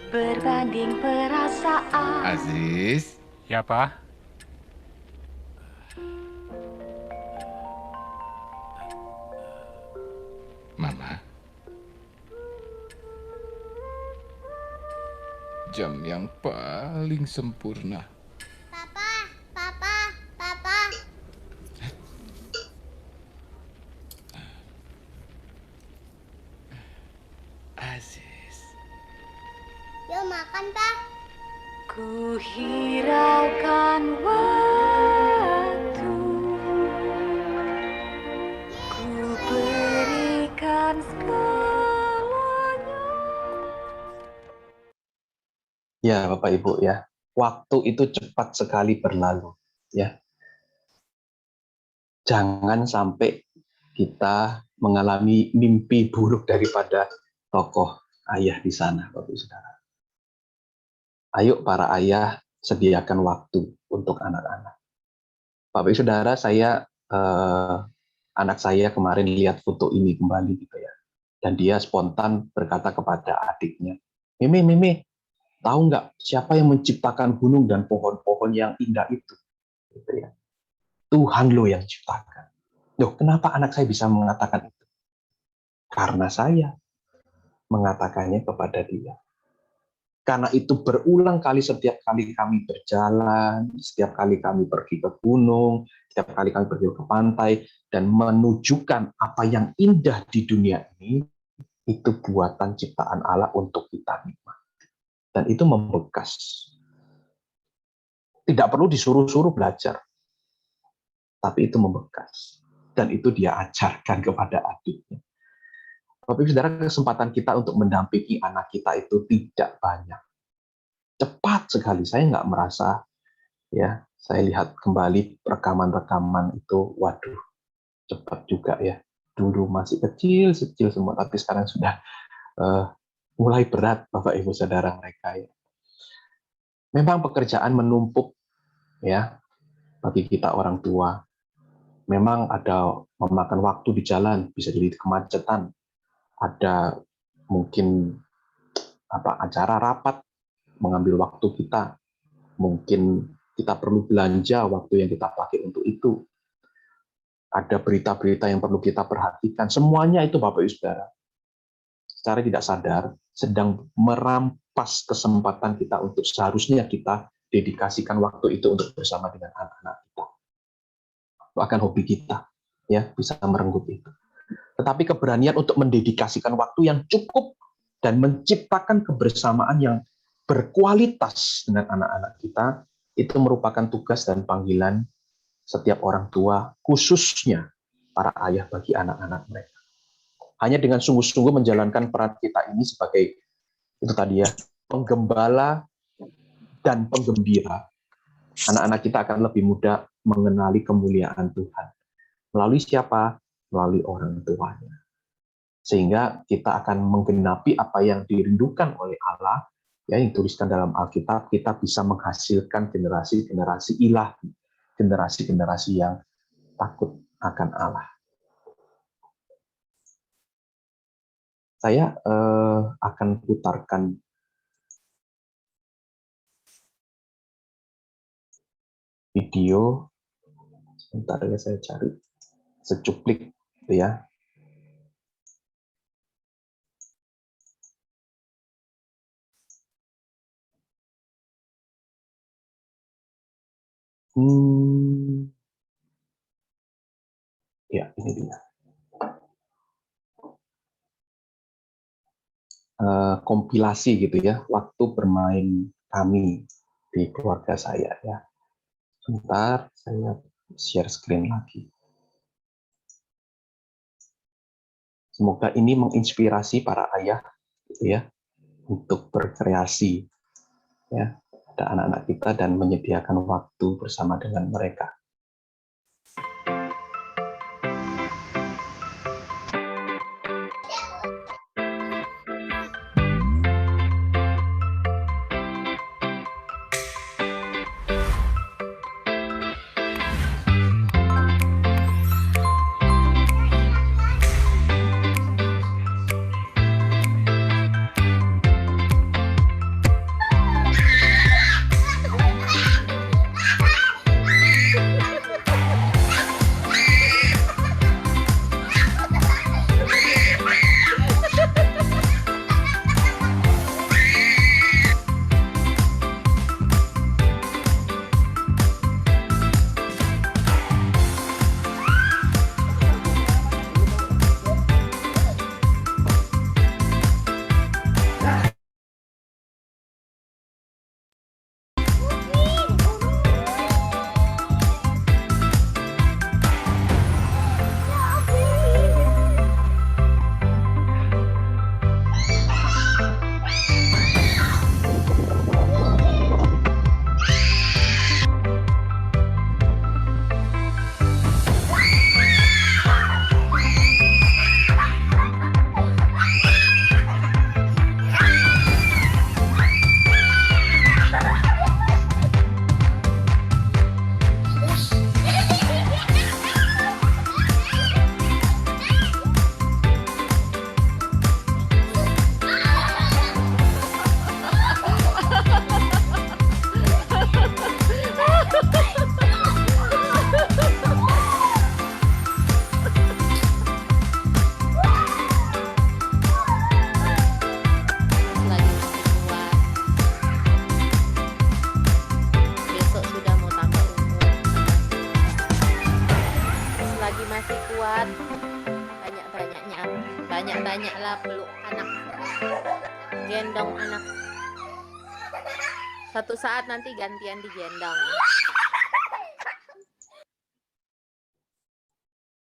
berbanding perasaan. Aziz. Ya, Pak. Mama. Jam yang paling sempurna. Papa, papa, papa. Aziz. Yuk makan, Pak. Ku hiraukan waktu, ku berikan segalanya. Ya, Bapak Ibu ya. Waktu itu cepat sekali berlalu, ya. Jangan sampai kita mengalami mimpi buruk daripada tokoh ayah di sana, Bapak Ibu Saudara. Ayo para ayah sediakan waktu untuk anak-anak. Bapak Ibu Saudara, anak saya kemarin lihat foto ini kembali gitu ya. Dan dia spontan berkata kepada adiknya, Mimi, tahu nggak siapa yang menciptakan gunung dan pohon-pohon yang indah itu? Gitu ya. Tuhan loh yang ciptakan. Loh, kenapa anak saya bisa mengatakan itu? Karena saya mengatakannya kepada dia. Karena itu berulang kali setiap kali kami berjalan, setiap kali kami pergi ke gunung, setiap kali kami pergi ke pantai, dan menunjukkan apa yang indah di dunia ini, itu buatan ciptaan Allah untuk kita nikmati. Dan itu membekas. Tidak perlu disuruh-suruh belajar. Tapi itu membekas. Dan itu dia ajarkan kepada adiknya. Bapak Ibu Saudara, kesempatan kita untuk mendampingi anak kita itu tidak banyak. Cepat sekali. Saya nggak merasa, ya. Saya lihat kembali rekaman-rekaman itu, waduh, cepat juga ya. Dulu masih kecil semua, tapi sekarang sudah mulai berat, Bapak Ibu Saudara mereka ya. Memang pekerjaan menumpuk ya bagi kita orang tua. Memang ada memakan waktu di jalan, bisa jadi kemacetan. Ada mungkin acara rapat mengambil waktu kita. Mungkin kita perlu belanja waktu yang kita pakai untuk itu. Ada berita-berita yang perlu kita perhatikan. Semuanya itu Bapak Ibu Saudara secara tidak sadar sedang merampas kesempatan kita untuk seharusnya kita dedikasikan waktu itu untuk bersama dengan anak-anak kita. Bahkan hobi kita ya bisa merenggut itu. Tetapi keberanian untuk mendedikasikan waktu yang cukup dan menciptakan kebersamaan yang berkualitas dengan anak-anak kita itu merupakan tugas dan panggilan setiap orang tua, khususnya para ayah bagi anak-anak mereka. Hanya dengan sungguh-sungguh menjalankan peran kita ini sebagai itu tadi ya, penggembala dan penggembira, anak-anak kita akan lebih mudah mengenali kemuliaan Tuhan. Melalui siapa? Melalui orang tuanya. Sehingga kita akan menggenapi apa yang dirindukan oleh Allah, ya, yang dituliskan dalam Alkitab. Kita bisa menghasilkan generasi-generasi ilahi, generasi-generasi yang takut akan Allah. Saya akan putarkan video, sebentar ya, saya cari secuplik gitu ya. Ya, ini dia. Kompilasi gitu ya, waktu bermain kami di keluarga saya ya. Sebentar, saya share screen lagi. Semoga ini menginspirasi para ayah gitu ya, untuk berkreasi ya, ada anak-anak kita dan menyediakan waktu bersama dengan mereka. Banyak-banyaklah peluk anak, gendong anak. Satu saat nanti gantian digendong.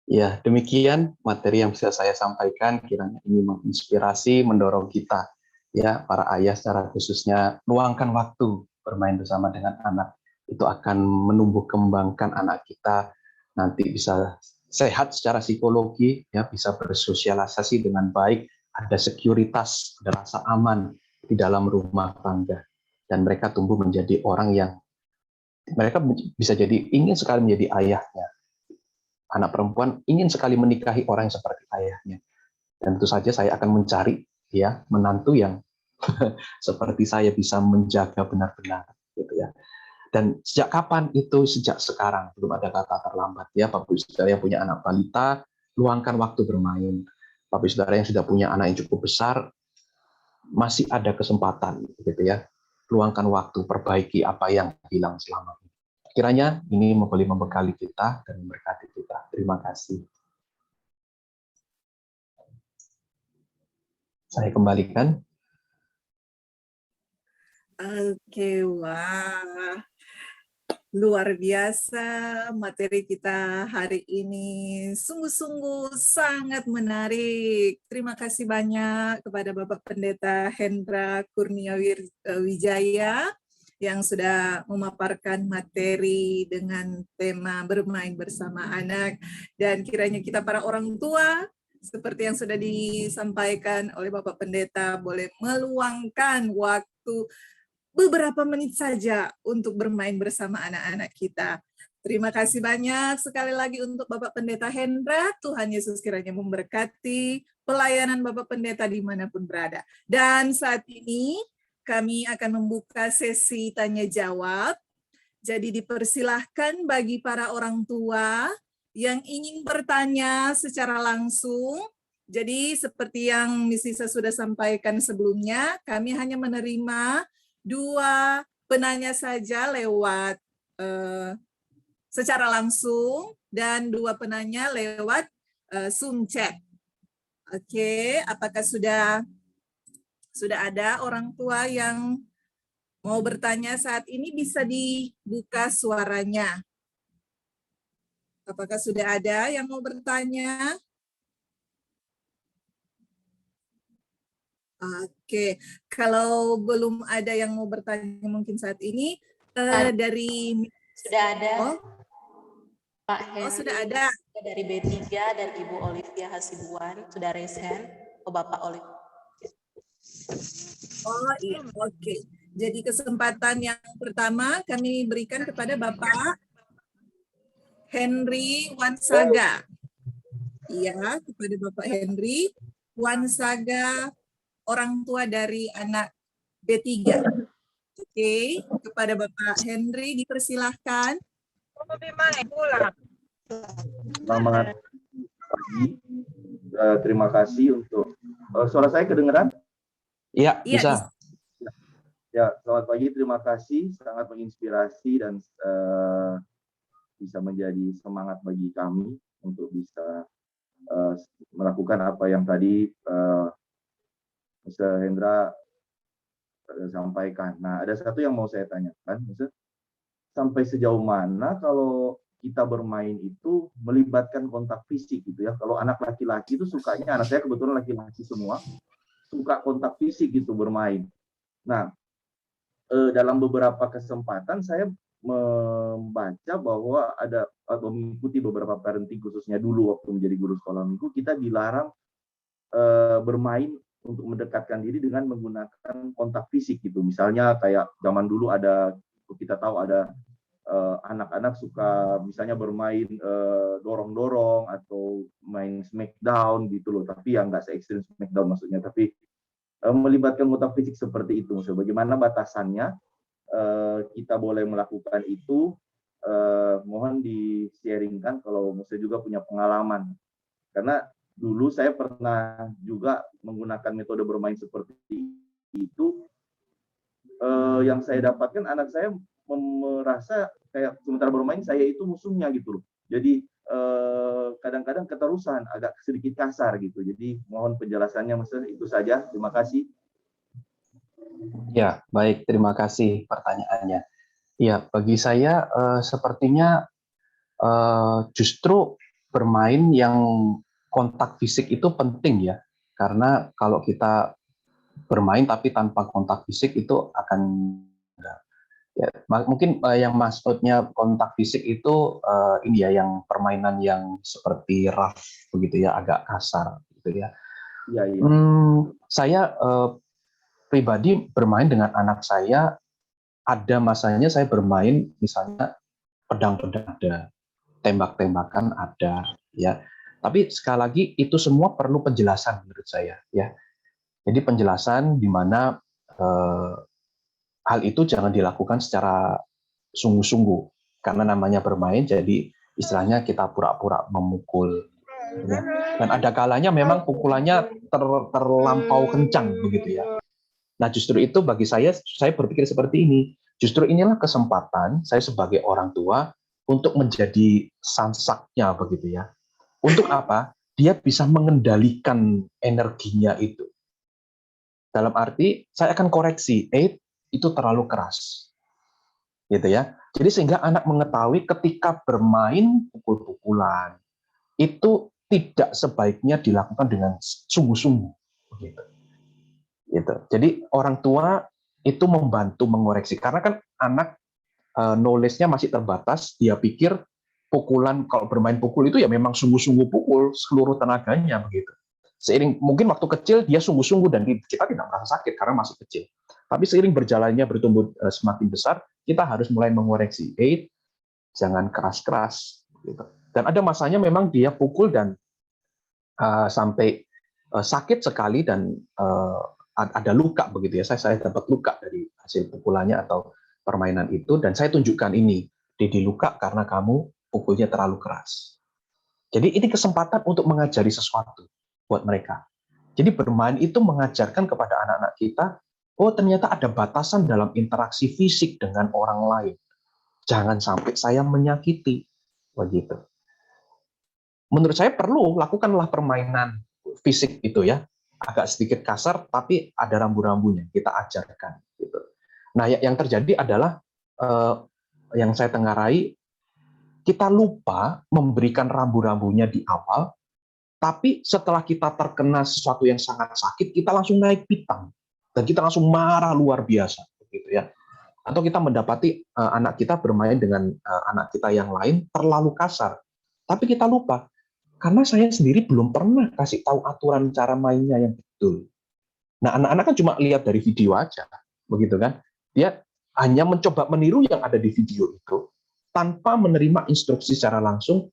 Ya, demikian materi yang bisa saya sampaikan. Kiranya ini menginspirasi, mendorong kita, ya, para ayah secara khususnya, luangkan waktu bermain bersama dengan anak. Itu akan menumbuh kembangkan anak kita nanti bisa sehat secara psikologi, ya, bisa bersosialisasi dengan baik, ada sekuritas, ada rasa aman di dalam rumah tangga, dan mereka tumbuh menjadi orang yang mereka bisa jadi ingin sekali menjadi ayahnya. Anak perempuan ingin sekali menikahi orang yang seperti ayahnya, dan tentu saja saya akan mencari, ya, menantu yang seperti saya bisa menjaga benar-benar, gitu ya. Dan sejak kapan itu? Sejak sekarang, belum ada kata terlambat ya. Bapak Ibu Saudara yang punya anak balita, luangkan waktu bermain. Bapak Ibu Saudara yang sudah punya anak yang cukup besar, masih ada kesempatan gitu ya. Luangkan waktu, perbaiki apa yang hilang selama ini. Kiranya ini boleh membekali kita dan memberkati kita. Terima kasih. Saya kembalikan. Oke, wah. Luar biasa materi kita hari ini, sungguh-sungguh sangat menarik. Terima kasih banyak kepada Bapak Pendeta Hendra Kurnia Wijaya yang sudah memaparkan materi dengan tema bermain bersama anak. Dan kiranya kita para orang tua, seperti yang sudah disampaikan oleh Bapak Pendeta, boleh meluangkan waktu beberapa menit saja untuk bermain bersama anak-anak kita. Terima kasih banyak sekali lagi untuk Bapak Pendeta Hendra. Tuhan Yesus kiranya memberkati pelayanan Bapak Pendeta dimanapun berada. Dan saat ini kami akan membuka sesi tanya jawab. Jadi dipersilahkan bagi para orang tua yang ingin bertanya secara langsung. Jadi seperti yang Miss Lisa sudah sampaikan sebelumnya, kami hanya menerima 2 penanya saja lewat secara langsung dan 2 penanya lewat Zoom chat. Oke, apakah sudah ada orang tua yang mau bertanya saat ini? Bisa dibuka suaranya. Apakah sudah ada yang mau bertanya? Oke, kalau belum ada yang mau bertanya mungkin saat ini dari sudah ada oh, Pak Henry, sudah ada dari B3 dan Ibu Olivia Hasibuan sudah raise hand. Bapak Olivia. Oh iya, oke. Jadi kesempatan yang pertama kami berikan kepada Bapak Henry Wansaga. Iya, kepada Bapak Henry Wansaga, orang tua dari anak B3. Oke, kepada Bapak Henry dipersilahkan. Selamat pagi. Terima kasih untuk suara saya kedengeran? Iya, bisa. Ya, selamat pagi. Terima kasih, sangat menginspirasi dan bisa menjadi semangat bagi kami untuk bisa melakukan apa yang tadi Mr. Hendra sampaikan. Nah, ada satu yang mau saya tanyakan, Mr. Sampai sejauh mana kalau kita bermain itu melibatkan kontak fisik gitu ya? Kalau anak laki-laki itu sukanya, anak saya kebetulan laki-laki semua, suka kontak fisik gitu bermain. Nah, dalam beberapa kesempatan saya membaca bahwa ada atau mengikuti beberapa parenting khususnya dulu waktu menjadi guru sekolah minggu, kita dilarang bermain untuk mendekatkan diri dengan menggunakan kontak fisik gitu. Misalnya kayak zaman dulu ada, kita tahu ada anak-anak suka misalnya bermain dorong-dorong atau main smackdown gitu loh, tapi yang nggak se-ekstrim smackdown maksudnya, tapi melibatkan kontak fisik seperti itu. Maksudnya bagaimana batasannya kita boleh melakukan itu, mohon di-sharingkan kalau maksudnya juga punya pengalaman. Karena dulu saya pernah juga menggunakan metode bermain seperti itu, yang saya dapatkan anak saya merasa kayak sementara bermain saya itu musuhnya gitu loh. Jadi kadang-kadang keterusan, agak sedikit kasar gitu. Jadi mohon penjelasannya, Mas. Itu saja. Terima kasih. Ya, baik. Terima kasih pertanyaannya. Ya, bagi saya sepertinya justru bermain yang kontak fisik itu penting ya. Karena kalau kita bermain tapi tanpa kontak fisik itu akan ya, mungkin yang maksudnya kontak fisik itu ini ya, yang permainan yang seperti rough begitu ya, agak kasar gitu ya. Ya, ya. Saya pribadi bermain dengan anak saya, ada masanya saya bermain misalnya pedang-pedang ada, tembak-tembakan ada ya. Tapi sekali lagi itu semua perlu penjelasan menurut saya ya. Jadi penjelasan di mana hal itu jangan dilakukan secara sungguh-sungguh, karena namanya bermain, jadi istilahnya kita pura-pura memukul. Ya. Dan ada kalanya memang pukulannya terlampau kencang begitu ya. Nah justru itu bagi saya berpikir seperti ini. Justru inilah kesempatan saya sebagai orang tua untuk menjadi sansaknya begitu ya. Untuk apa? Dia bisa mengendalikan energinya itu. Dalam arti saya akan koreksi, itu terlalu keras, gitu ya. Jadi sehingga anak mengetahui ketika bermain pukul-pukulan itu tidak sebaiknya dilakukan dengan sungguh-sungguh, begitu. Gitu. Jadi orang tua itu membantu mengoreksi, karena kan anak knowledge-nya masih terbatas, dia pikir pukulan, kalau bermain pukul itu ya memang sungguh-sungguh pukul seluruh tenaganya begitu. Seiring mungkin waktu kecil dia sungguh-sungguh dan kita tidak merasa sakit karena masih kecil. Tapi seiring berjalannya bertumbuh semakin besar, kita harus mulai mengoreksi, jangan keras-keras gitu. Dan ada masanya memang dia pukul dan sampai sakit sekali dan ada luka begitu ya. Saya dapat luka dari hasil pukulannya atau permainan itu, dan saya tunjukkan ini, Didi luka karena kamu pukulnya terlalu keras. Jadi ini kesempatan untuk mengajari sesuatu buat mereka. Jadi bermain itu mengajarkan kepada anak-anak kita, oh ternyata ada batasan dalam interaksi fisik dengan orang lain. Jangan sampai saya menyakiti, begitu. Menurut saya perlu lakukanlah permainan fisik itu ya, agak sedikit kasar tapi ada rambu-rambunya, kita ajarkan. Gitu. Nah yang terjadi adalah yang saya tengarai, kita lupa memberikan rambu-rambunya di awal, tapi setelah kita terkena sesuatu yang sangat sakit, kita langsung naik pitam dan kita langsung marah luar biasa, gitu ya. Atau kita mendapati anak kita bermain dengan anak kita yang lain terlalu kasar, tapi kita lupa karena saya sendiri belum pernah kasih tahu aturan cara mainnya yang betul. Nah, anak-anak kan cuma lihat dari video aja, begitu kan? Dia hanya mencoba meniru yang ada di video itu tanpa menerima instruksi secara langsung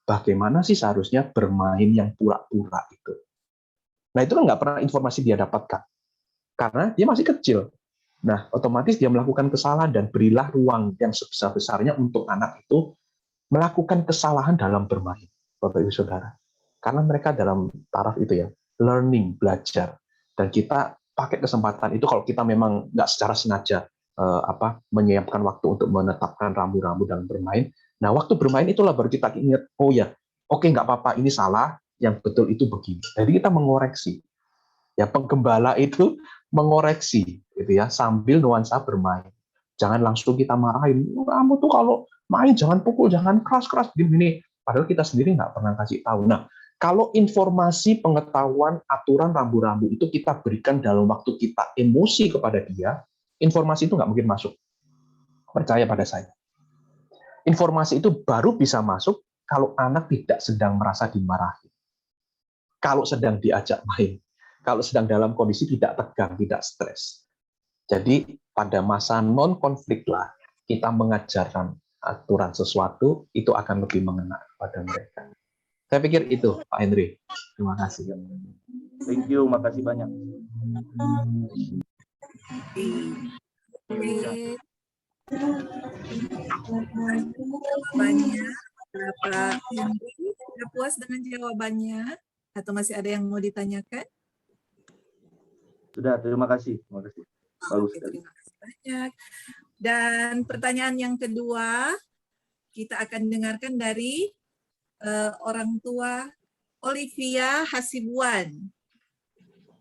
bagaimana sih seharusnya bermain yang pura-pura itu. Nah, itu kan nggak pernah informasi dia dapatkan karena dia masih kecil. Nah, otomatis dia melakukan kesalahan dan berilah ruang yang sebesar-besarnya untuk anak itu melakukan kesalahan dalam bermain, Bapak Ibu Saudara. Karena mereka dalam taraf itu ya, learning, belajar. Dan kita pakai kesempatan itu kalau kita memang nggak secara sengaja menyiapkan waktu untuk menetapkan rambu-rambu dalam bermain. Nah, waktu bermain itulah baru kita ingat, oh ya, oke, nggak apa-apa, ini salah, yang betul itu begini. Jadi kita mengoreksi. Ya, penggembala itu mengoreksi, gitu ya, sambil nuansa bermain. Jangan langsung kita marahin, kamu tuh kalau main jangan pukul, jangan keras-keras gini. Padahal kita sendiri nggak pernah kasih tahu. Nah, kalau informasi, pengetahuan, aturan, rambu-rambu itu kita berikan dalam waktu kita emosi kepada dia, informasi itu nggak mungkin masuk. Percaya pada saya. Informasi itu baru bisa masuk kalau anak tidak sedang merasa dimarahi. Kalau sedang diajak main. Kalau sedang dalam kondisi tidak tegang, tidak stres. Jadi pada masa non-konflik lah, kita mengajarkan aturan sesuatu, itu akan lebih mengena pada mereka. Saya pikir itu, Pak Henry. Terima kasih. Thank you, makasih banyak. Jawabannya, Bapak Henry, sudah puas dengan jawabannya? Atau masih ada yang mau ditanyakan? Sudah, terima kasih. Bagus sekali. Terima kasih banyak. Dan pertanyaan yang kedua, kita akan dengarkan dari orang tua Olivia Hasibuan.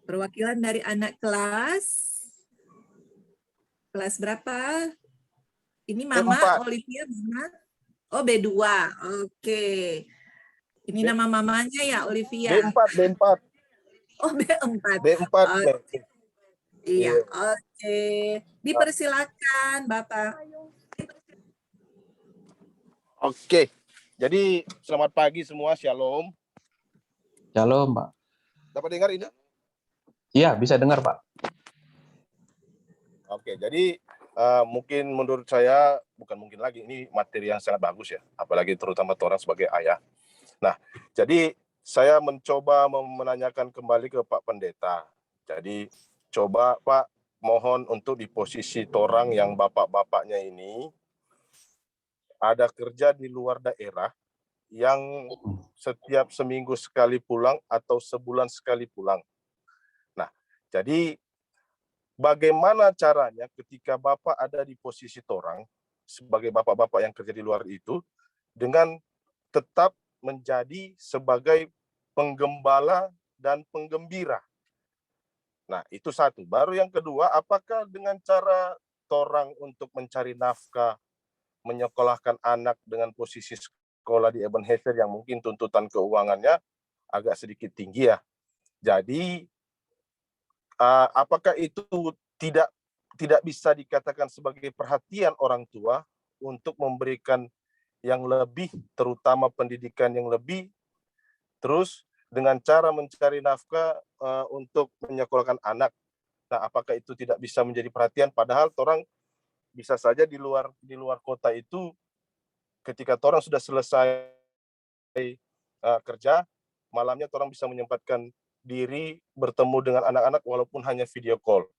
Perwakilan dari anak kelas berapa? Ini Mama B4. Olivia, Mama. Oh, B2. Oke. Ini nama mamanya ya, Olivia. B4. Oh, B4. B4. Iya, oke. Dipersilakan, Bapak. Oke. Jadi, selamat pagi semua. Shalom. Shalom, Pak. Dapat dengar ini? Iya, bisa dengar, Pak. Oke, jadi mungkin menurut saya, bukan mungkin lagi, ini materi yang sangat bagus ya. Apalagi terutama orang sebagai ayah. Nah, jadi saya mencoba menanyakan kembali ke Pak Pendeta. Jadi, coba Pak, mohon untuk di posisi orang yang bapak-bapaknya ini ada kerja di luar daerah yang setiap seminggu sekali pulang atau sebulan sekali pulang. Nah, jadi bagaimana caranya ketika Bapak ada di posisi orang sebagai bapak-bapak yang kerja di luar itu dengan tetap menjadi sebagai penggembala dan penggembira. Nah, itu satu. Baru yang kedua, apakah dengan cara orang untuk mencari nafkah, menyekolahkan anak dengan posisi sekolah di Ebenezer yang mungkin tuntutan keuangannya agak sedikit tinggi ya. Jadi, apakah itu tidak tidak bisa dikatakan sebagai perhatian orang tua untuk memberikan yang lebih, terutama pendidikan yang lebih, terus dengan cara mencari nafkah untuk menyekolahkan anak. Nah, apakah itu tidak bisa menjadi perhatian? Padahal orang bisa saja di luar kota itu, ketika orang sudah selesai kerja, malamnya orang bisa menyempatkan diri bertemu dengan anak-anak walaupun hanya video call.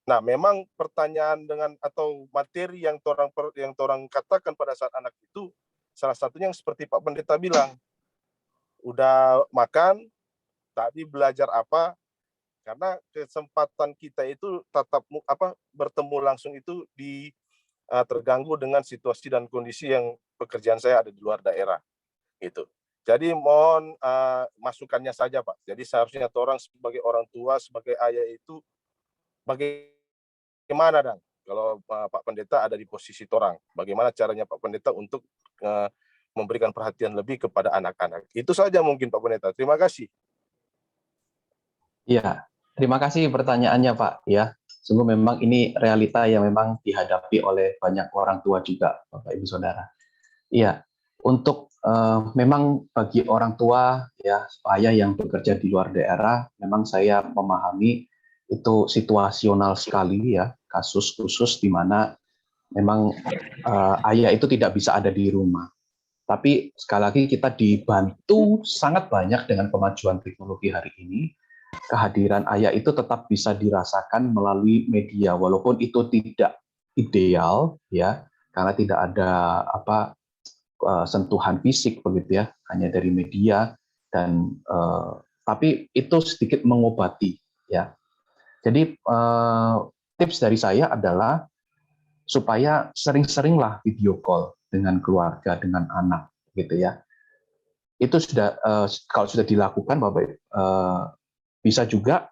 Nah, memang pertanyaan atau materi yang orang katakan pada saat anak itu, salah satunya yang seperti Pak Pendeta bilang, udah makan, tadi belajar apa, karena kesempatan kita itu bertemu langsung itu terganggu dengan situasi dan kondisi yang pekerjaan saya ada di luar daerah, gitu. Jadi mohon masukannya saja, Pak. Jadi seharusnya orang sebagai orang tua, sebagai ayah itu bagaimana dan kalau Pak Pendeta ada di posisi orang, bagaimana caranya Pak Pendeta untuk memberikan perhatian lebih kepada anak-anak. Itu saja mungkin Pak Pendeta. Terima kasih. Iya, terima kasih pertanyaannya Pak. Ya, sungguh memang ini realita yang memang dihadapi oleh banyak orang tua juga, Bapak Ibu Saudara. Iya, untuk memang bagi orang tua ya, ayah yang bekerja di luar daerah, memang saya memahami itu situasional sekali ya, kasus khusus di mana memang ayah itu tidak bisa ada di rumah. Tapi sekali lagi kita dibantu sangat banyak dengan kemajuan teknologi hari ini. Kehadiran ayah itu tetap bisa dirasakan melalui media, walaupun itu tidak ideal ya, karena tidak ada sentuhan fisik begitu ya, hanya dari media dan tapi itu sedikit mengobati ya. Jadi tips dari saya adalah supaya sering-seringlah video call dengan keluarga, dengan anak gitu ya. Itu sudah kalau sudah dilakukan Bapak, bisa juga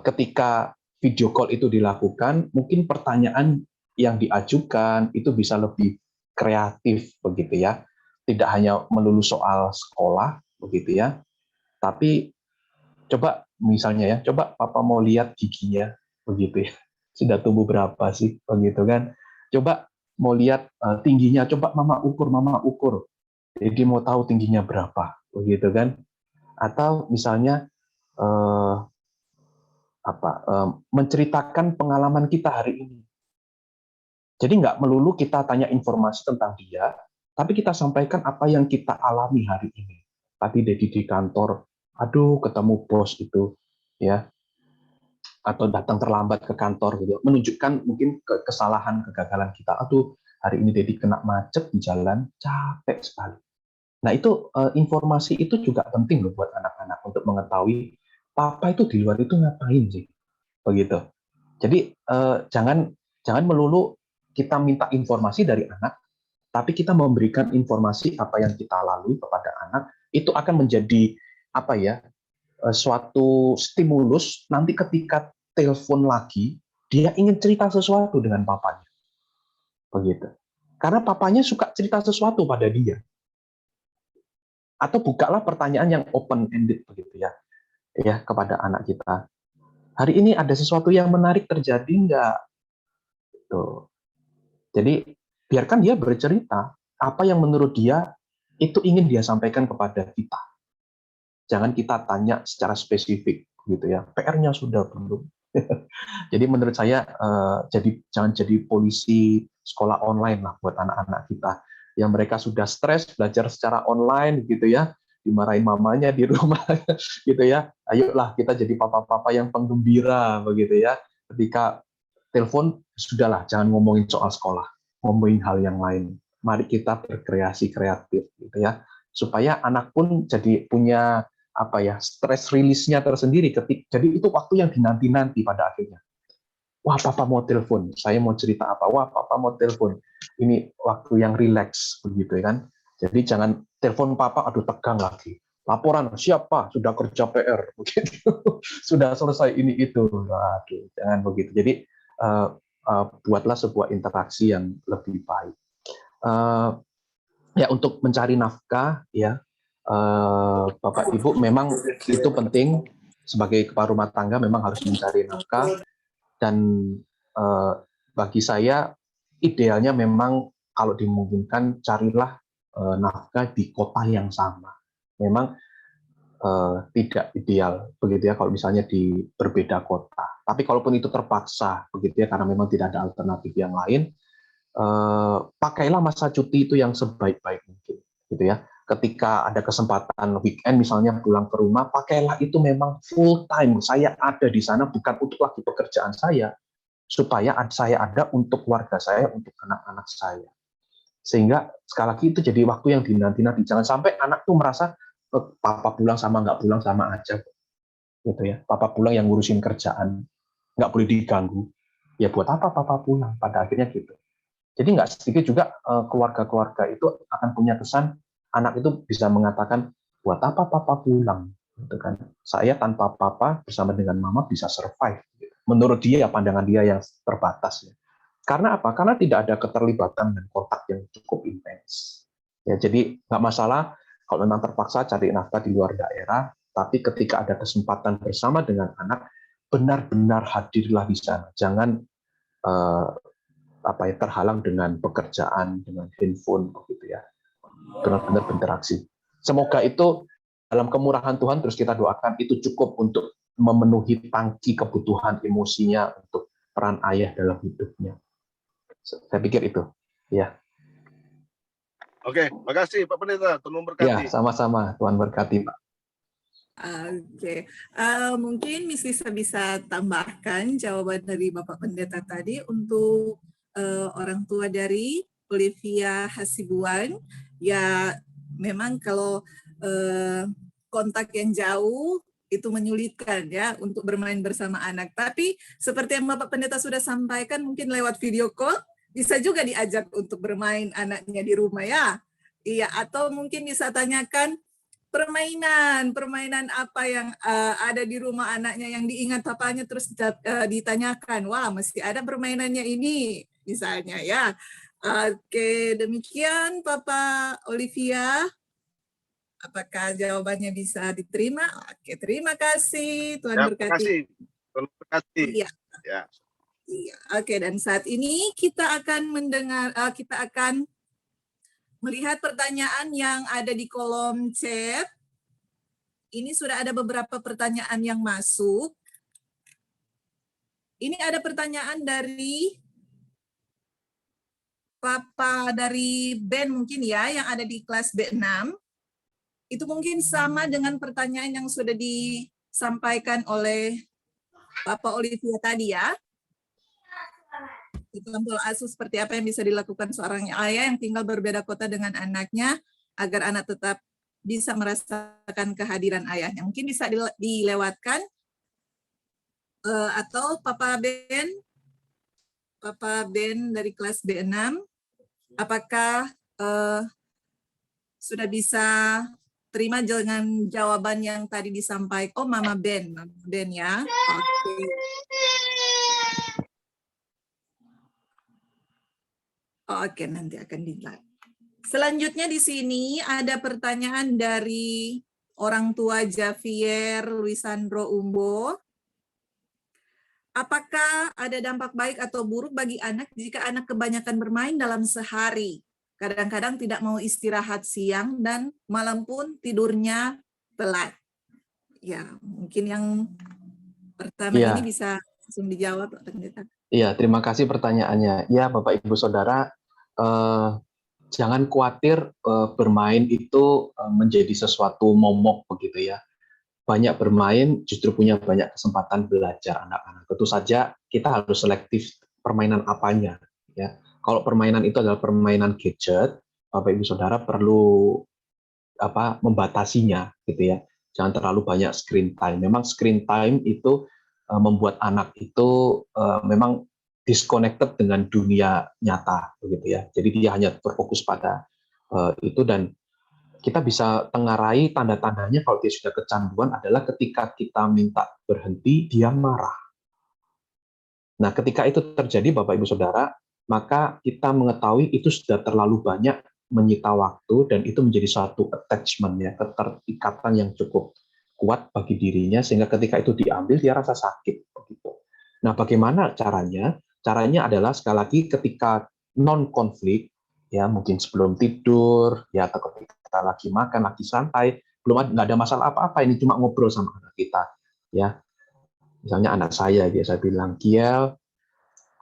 ketika video call itu dilakukan, mungkin pertanyaan yang diajukan itu bisa lebih kreatif begitu ya, tidak hanya melulu soal sekolah begitu ya, tapi coba misalnya ya, coba Papa mau lihat giginya begitu ya, sudah tumbuh berapa sih begitu kan, coba mau lihat tingginya, coba Mama ukur, jadi mau tahu tingginya berapa begitu kan, atau misalnya menceritakan pengalaman kita hari ini. Jadi nggak melulu kita tanya informasi tentang dia, tapi kita sampaikan apa yang kita alami hari ini. Tadi di kantor, aduh ketemu bos itu, ya, atau datang terlambat ke kantor gitu, menunjukkan mungkin kesalahan, kegagalan kita. Aduh hari ini Dedi kena macet di jalan, capek sekali. Nah itu informasi itu juga penting loh buat anak-anak untuk mengetahui Papa itu di luar itu ngapain sih, begitu. Jadi jangan melulu kita minta informasi dari anak, tapi kita memberikan informasi apa yang kita lalui kepada anak, itu akan menjadi suatu stimulus nanti ketika telepon lagi, dia ingin cerita sesuatu dengan papanya, begitu. Karena papanya suka cerita sesuatu pada dia. Atau bukalah pertanyaan yang open ended begitu ya kepada anak kita. Hari ini ada sesuatu yang menarik terjadi nggak? Tuh. Jadi biarkan dia bercerita apa yang menurut dia itu ingin dia sampaikan kepada kita. Jangan kita tanya secara spesifik gitu ya. PR-nya sudah belum. Jadi menurut saya jangan jadi polisi sekolah online lah buat anak-anak kita. Yang mereka sudah stres belajar secara online gitu ya, dimarahin mamanya di rumah gitu ya. Ayolah kita jadi papa-papa yang penggembira begitu ya. Ketika telepon sudahlah, jangan ngomongin soal sekolah, ngomongin hal yang lain. Mari kita berkreasi kreatif gitu ya, supaya anak pun jadi punya stress release-nya tersendiri. Jadi itu waktu yang dinanti-nanti pada akhirnya. Wah, Papa mau telepon, saya mau cerita apa? Wah, Papa mau telepon. Ini waktu yang rileks begitu kan. Jadi jangan telepon Papa, aduh tegang lagi. Laporan siapa sudah kerja PR begitu. Sudah selesai ini itu. Aduh, jangan begitu. Jadi buatlah sebuah interaksi yang lebih baik. Ya untuk mencari nafkah ya, Bapak Ibu memang itu penting, sebagai kepala rumah tangga memang harus mencari nafkah, dan bagi saya idealnya memang kalau dimungkinkan carilah nafkah di kota yang sama. Memang tidak ideal begitu ya kalau misalnya di berbeda kota. Tapi kalaupun itu terpaksa begitu ya karena memang tidak ada alternatif yang lain, pakailah masa cuti itu yang sebaik-baik mungkin gitu ya. Ketika ada kesempatan weekend misalnya pulang ke rumah, pakailah itu memang full time. Saya ada di sana bukan untuk lagi pekerjaan saya, supaya saya ada untuk keluarga saya, untuk anak-anak saya. Sehingga sekali lagi itu jadi waktu yang dinanti-nanti. Jangan sampai anak tuh merasa papa pulang sama nggak pulang sama aja, gitu ya. Papa pulang yang ngurusin kerjaan, nggak boleh diganggu. Ya buat apa papa pulang? Pada akhirnya gitu. Jadi nggak sedikit juga keluarga-keluarga itu akan punya kesan anak itu bisa mengatakan buat apa papa pulang, gitu kan? Saya tanpa papa bersama dengan mama bisa survive. Menurut dia, pandangan dia yang terbatas. Ya. Karena apa? Karena tidak ada keterlibatan dan kontak yang cukup intens. Ya, jadi nggak masalah kalau memang terpaksa cari nafkah di luar daerah, tapi ketika ada kesempatan bersama dengan anak, benar-benar hadirlah di sana. Jangan terhalang dengan pekerjaan, dengan handphone, begitu ya. Benar-benar berinteraksi. Semoga itu dalam kemurahan Tuhan terus kita doakan itu cukup untuk memenuhi tangki kebutuhan emosinya untuk peran ayah dalam hidupnya. Saya pikir itu, ya. Oke, makasih Pak Pendeta, Tuhan memberkati. Ya, sama-sama, Tuhan berkati, Pak. Oke, mungkin Miss Lisa bisa tambahkan jawaban dari Bapak Pendeta tadi untuk orang tua dari Olivia Hasibuan. Ya, memang kalau kontak yang jauh itu menyulitkan ya untuk bermain bersama anak. Tapi seperti yang Bapak Pendeta sudah sampaikan, mungkin lewat video call bisa juga diajak untuk bermain anaknya di rumah ya. Iya, atau mungkin bisa tanyakan permainan apa yang ada di rumah anaknya yang diingat papanya, terus ditanyakan, wah mesti ada permainannya ini misalnya ya. Oke, demikian Papa Olivia. Apakah jawabannya bisa diterima? Oke, terima kasih. Tuhan berkati. Terima kasih. Tuhan berkati. Iya. Ya. Iya. Oke, dan saat ini kita akan melihat pertanyaan yang ada di kolom chat. Ini sudah ada beberapa pertanyaan yang masuk. Ini ada pertanyaan dari Papa dari Ben mungkin ya, yang ada di kelas B6. Itu mungkin sama dengan pertanyaan yang sudah disampaikan oleh Papa Olivia tadi ya. Example asuh seperti apa yang bisa dilakukan seorang ayah yang tinggal berbeda kota dengan anaknya agar anak tetap bisa merasakan kehadiran ayahnya. Mungkin bisa dilewatkan atau Papa Ben dari kelas B6, apakah sudah bisa terima dengan jawaban yang tadi disampaikan? Oh, Mama Ben ya. Oke. Oke, nanti akan dilihat. Selanjutnya di sini ada pertanyaan dari orang tua Javier Luisandro Umbo. Apakah ada dampak baik atau buruk bagi anak jika anak kebanyakan bermain dalam sehari? Kadang-kadang tidak mau istirahat siang dan malam pun tidurnya telat. Ya, mungkin yang pertama ini bisa langsung dijawab. Iya, terima kasih pertanyaannya. Ya, Bapak Ibu Saudara, jangan khawatir bermain itu menjadi sesuatu momok begitu ya. Banyak bermain justru punya banyak kesempatan belajar anak-anak. Tentu saja kita harus selektif permainan apanya ya. Kalau permainan itu adalah permainan gadget, Bapak Ibu Saudara perlu membatasinya gitu ya. Jangan terlalu banyak screen time. Memang screen time itu membuat anak itu memang disconnected dengan dunia nyata begitu ya. Jadi dia hanya berfokus pada itu, dan kita bisa tengarai tanda-tandanya kalau dia sudah kecanduan adalah ketika kita minta berhenti, dia marah. Nah, ketika itu terjadi Bapak Ibu Saudara, maka kita mengetahui itu sudah terlalu banyak menyita waktu dan itu menjadi suatu attachment ya, keterikatan yang cukup kuat bagi dirinya sehingga ketika itu diambil dia rasa sakit begitu. Nah, bagaimana caranya? Caranya adalah sekali lagi ketika non-konflik, ya mungkin sebelum tidur, ya atau ketika lagi makan, lagi santai, nggak ada masalah apa-apa, ini cuma ngobrol sama anak kita, ya. Misalnya anak saya, dia saya bilang, Kiel,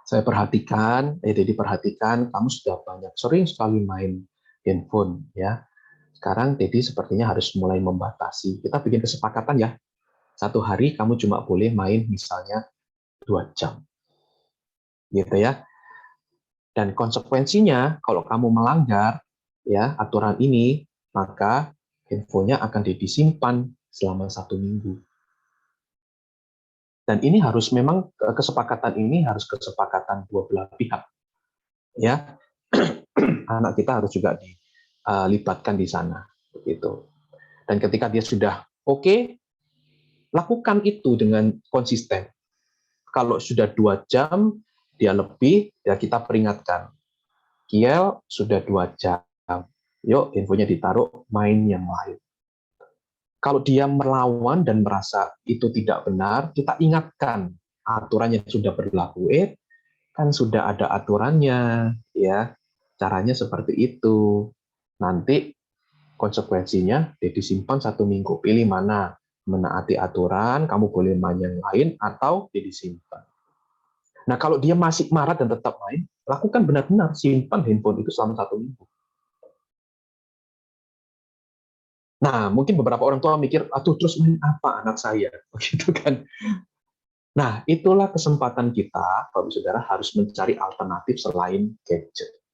saya perhatikan, Dedi perhatikan, kamu sudah sering sekali main handphone, ya. Sekarang Dedi sepertinya harus mulai membatasi. Kita bikin kesepakatan ya, satu hari kamu cuma boleh main misalnya 2 jam, gitu ya. Dan konsekuensinya kalau kamu melanggar ya aturan ini, maka handphonenya akan disimpan selama 1 minggu. Dan ini harus memang kesepakatan ini harus kesepakatan dua belah pihak, ya. Anak kita harus juga dilibatkan di sana, begitu. Dan ketika dia sudah oke, lakukan itu dengan konsisten. Kalau sudah 2 jam dia lebih, ya kita peringatkan. Kiel sudah 2 jam, yuk infonya ditaruh, main yang lain. Kalau dia melawan dan merasa itu tidak benar, kita ingatkan aturan yang sudah berlaku. Kan sudah ada aturannya, ya. Caranya seperti itu. Nanti konsekuensinya disimpan 1 minggu. Pilih mana, menaati aturan, kamu boleh main yang lain, atau disimpan. Nah, kalau dia masih marah dan tetap main, lakukan benar-benar, simpan handphone itu selama 1 minggu. Nah, mungkin beberapa orang tua mikir, aduh terus main apa anak saya? Begitu kan. Nah, itulah kesempatan kita, Bapak Saudara, harus mencari alternatif selain gadget.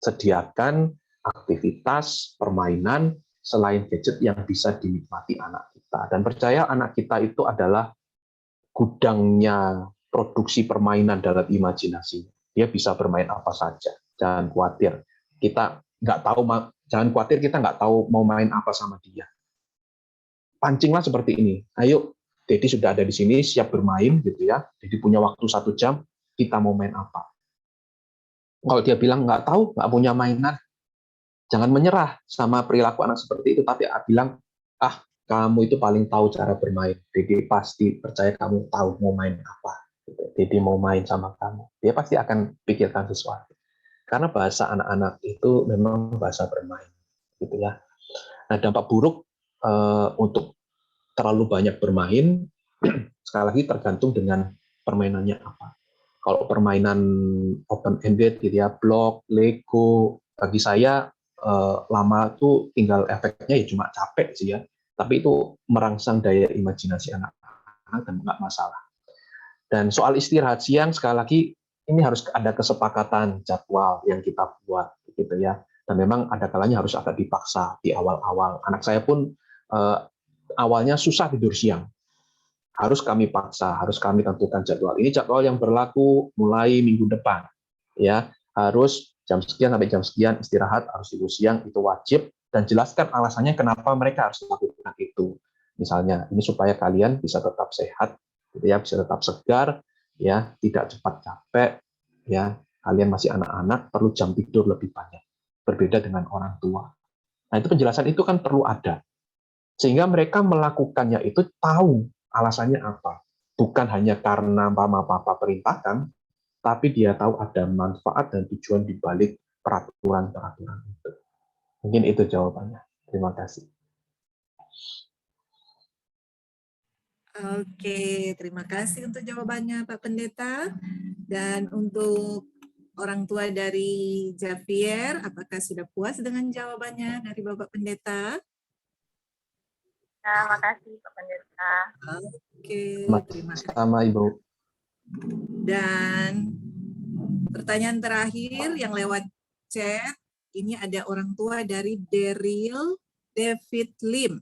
Sediakan aktivitas, permainan, selain gadget yang bisa dinikmati anak kita. Dan percaya anak kita itu adalah gudangnya produksi permainan dalam imajinasi. Dia bisa bermain apa saja. Jangan khawatir. Jangan khawatir kita nggak tahu mau main apa sama dia. Pancinglah seperti ini. Ayo, Dedi sudah ada di sini, siap bermain, gitu ya. Dedi punya waktu 1 jam, kita mau main apa? Kalau dia bilang nggak tahu, nggak punya mainan, jangan menyerah sama perilaku anak seperti itu, tapi bilang, kamu itu paling tahu cara bermain. Dedi pasti percaya kamu tahu mau main apa. Dedi mau main sama kamu. Dia pasti akan pikirkan sesuatu. Karena bahasa anak-anak itu memang bahasa bermain, gitu ya. Nah, dampak buruk untuk terlalu banyak bermain, sekali lagi tergantung dengan permainannya apa. Kalau permainan open-ended, gitu ya, blok, Lego, bagi saya lama tuh tinggal efeknya ya cuma capek sih ya. Tapi itu merangsang daya imajinasi anak-anak dan nggak masalah. Dan soal istirahat siang, sekali lagi, ini harus ada kesepakatan jadwal yang kita buat, gitu ya. Dan memang ada kalanya harus agak dipaksa di awal-awal. Anak saya pun awalnya susah tidur siang. Harus kami paksa, harus kami tentukan jadwal. Ini jadwal yang berlaku mulai minggu depan. Ya, harus jam sekian sampai jam sekian istirahat, harus tidur siang, itu wajib. Dan jelaskan alasannya kenapa mereka harus melakukan itu. Misalnya, ini supaya kalian bisa tetap sehat, gitu ya, bisa tetap segar, ya, tidak cepat capek, ya. Kalian masih anak-anak, perlu jam tidur lebih banyak. Berbeda dengan orang tua. Nah, itu penjelasan itu kan perlu ada. Sehingga mereka melakukannya itu tahu alasannya apa. Bukan hanya karena mama papa perintahkan, tapi dia tahu ada manfaat dan tujuan di balik peraturan-peraturan itu. Mungkin itu jawabannya. Terima kasih. Oke, terima kasih untuk jawabannya Pak Pendeta. Dan untuk orang tua dari Javier, apakah sudah puas dengan jawabannya dari Bapak Pendeta? Terima kasih Pak Pendeta. Oke, terima kasih. Sama Ibu. Dan pertanyaan terakhir yang lewat chat, ini ada orang tua dari Daryl David Lim.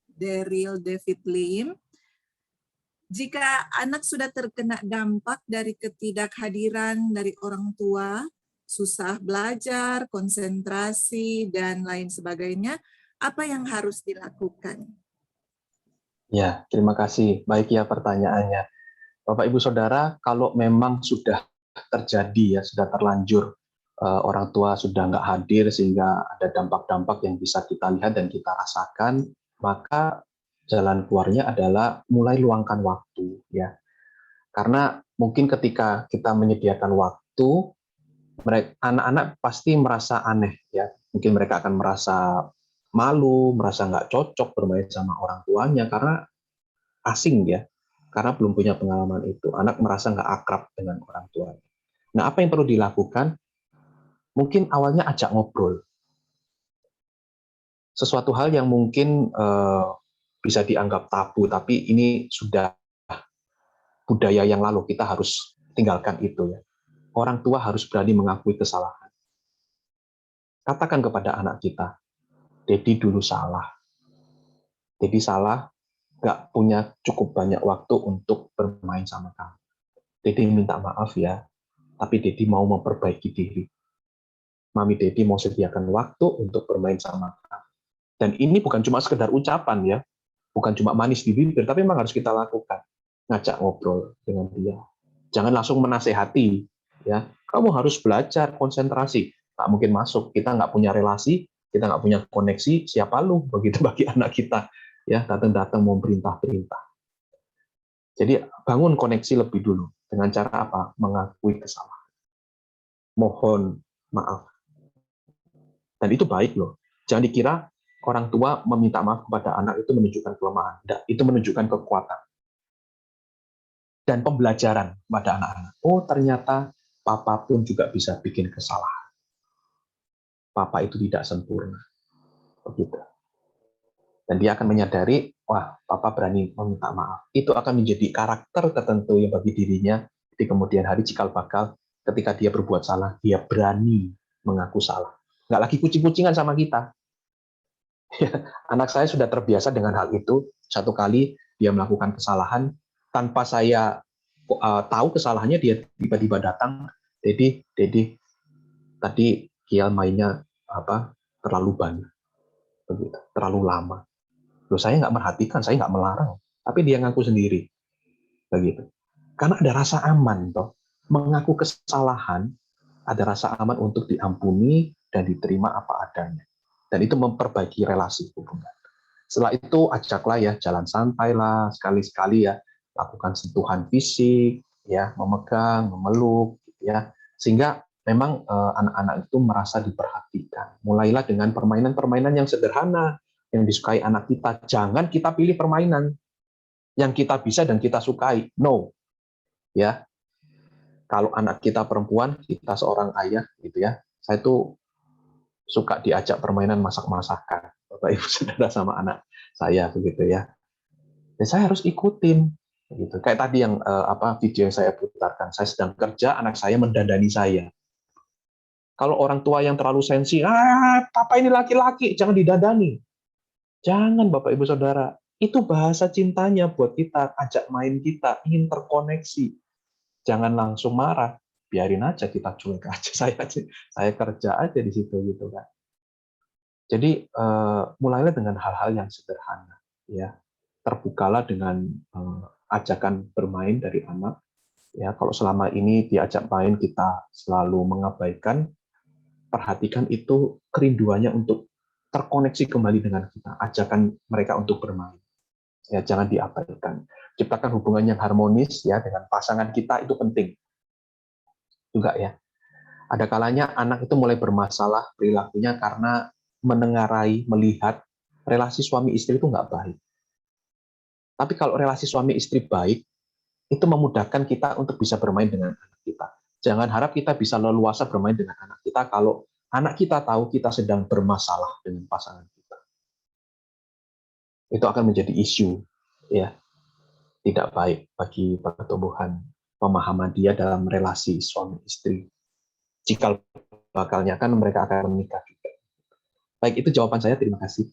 Daryl David Lim. Jika anak sudah terkena dampak dari ketidakhadiran dari orang tua, susah belajar, konsentrasi, dan lain sebagainya, apa yang harus dilakukan? Ya, terima kasih. Baik ya pertanyaannya. Bapak Ibu Saudara, kalau memang sudah terjadi, ya sudah terlanjur, orang tua sudah nggak hadir sehingga ada dampak-dampak yang bisa kita lihat dan kita rasakan, maka jalan keluarnya adalah mulai luangkan waktu, ya. Karena mungkin ketika kita menyediakan waktu, anak-anak pasti merasa aneh ya. Mungkin mereka akan merasa malu, merasa nggak cocok bermain sama orang tuanya karena asing ya. Karena belum punya pengalaman itu. Anak merasa nggak akrab dengan orang tuanya. Nah, apa yang perlu dilakukan? Mungkin awalnya ajak ngobrol. Sesuatu hal yang mungkin bisa dianggap tabu, tapi ini sudah budaya yang lalu, kita harus tinggalkan itu ya. Orang tua harus berani mengakui kesalahan. Katakan kepada anak kita, Dedi dulu salah. Dedi salah, nggak punya cukup banyak waktu untuk bermain sama kamu. Dedi minta maaf ya, tapi Dedi mau memperbaiki diri. Mami Dedi mau sediakan waktu untuk bermain sama kamu. Dan ini bukan cuma sekedar ucapan ya, bukan cuma manis di bibir, tapi memang harus kita lakukan. Ngajak ngobrol dengan dia. Jangan langsung menasehati. Ya, kamu harus belajar konsentrasi. Tak mungkin masuk. Kita nggak punya relasi, kita nggak punya koneksi. Siapa lu? Begitu bagi anak kita. Ya, datang-datang mau perintah-perintah. Jadi bangun koneksi lebih dulu. Dengan cara apa? Mengakui kesalahan. Mohon maaf. Dan itu baik loh. Jangan dikira orang tua meminta maaf kepada anak itu menunjukkan kelemahan. Tidak, itu menunjukkan kekuatan. Dan pembelajaran pada anak-anak. Oh, ternyata papa pun juga bisa bikin kesalahan. Papa itu tidak sempurna. Begitu. Dan dia akan menyadari, wah, papa berani meminta maaf. Itu akan menjadi karakter tertentu yang bagi dirinya di kemudian hari cikal bakal ketika dia berbuat salah, dia berani mengaku salah. Nggak lagi kucing-kucingan sama kita. Anak saya sudah terbiasa dengan hal itu. Satu kali dia melakukan kesalahan, tanpa saya tahu kesalahannya, dia tiba-tiba datang, Dedi, tadi Kial mainnya terlalu banyak, begitu, terlalu lama. Loh, saya nggak merhatikan, saya nggak melarang, tapi dia ngaku sendiri, begitu. Karena ada rasa aman, toh, mengaku kesalahan, ada rasa aman untuk diampuni dan diterima apa adanya, dan itu memperbaiki relasi hubungan. Setelah itu ajaklah ya, jalan santai lah, sekali-sekali ya, lakukan sentuhan fisik, ya, memegang, memeluk, ya, sehingga memang anak-anak itu merasa diperhatikan. Mulailah dengan permainan-permainan yang sederhana, yang disukai anak kita. Jangan kita pilih permainan yang kita bisa dan kita sukai. No, ya. Kalau anak kita perempuan, kita seorang ayah, gitu ya. Saya tuh suka diajak permainan masak-masakan. Bapak Ibu Saudara sama anak saya begitu ya. Dan saya harus ikutin gitu. Kayak tadi yang video yang saya putarkan, saya sedang kerja, anak saya mendandani saya. Kalau orang tua yang terlalu sensi, papa ini laki-laki, jangan didandani. Jangan Bapak Ibu Saudara, itu bahasa cintanya buat kita, ajak main kita, ingin terkoneksi. Jangan langsung marah, biarin aja, kita cuek aja. Saya kerja aja di situ gitu kan. Jadi mulailah dengan hal-hal yang sederhana, ya. Terbukalah dengan ajakan bermain dari anak. Ya, kalau selama ini diajak main kita selalu mengabaikan, perhatikan itu kerinduannya untuk terkoneksi kembali dengan kita. Ajakan mereka untuk bermain. Ya, jangan diabaikan. Ciptakan hubungan yang harmonis ya dengan pasangan kita, itu penting. Juga ya. Ada kalanya anak itu mulai bermasalah perilakunya karena menengarai, melihat relasi suami istri itu nggak baik. Tapi kalau relasi suami istri baik, itu memudahkan kita untuk bisa bermain dengan anak kita. Jangan harap kita bisa leluasa bermain dengan anak kita kalau anak kita tahu kita sedang bermasalah dengan pasangan kita. Itu akan menjadi isu, ya, tidak baik bagi pertumbuhan pemahaman dia dalam relasi suami istri. Cikal bakalnya kan mereka akan menikah juga. Baik, itu jawaban saya. Terima kasih.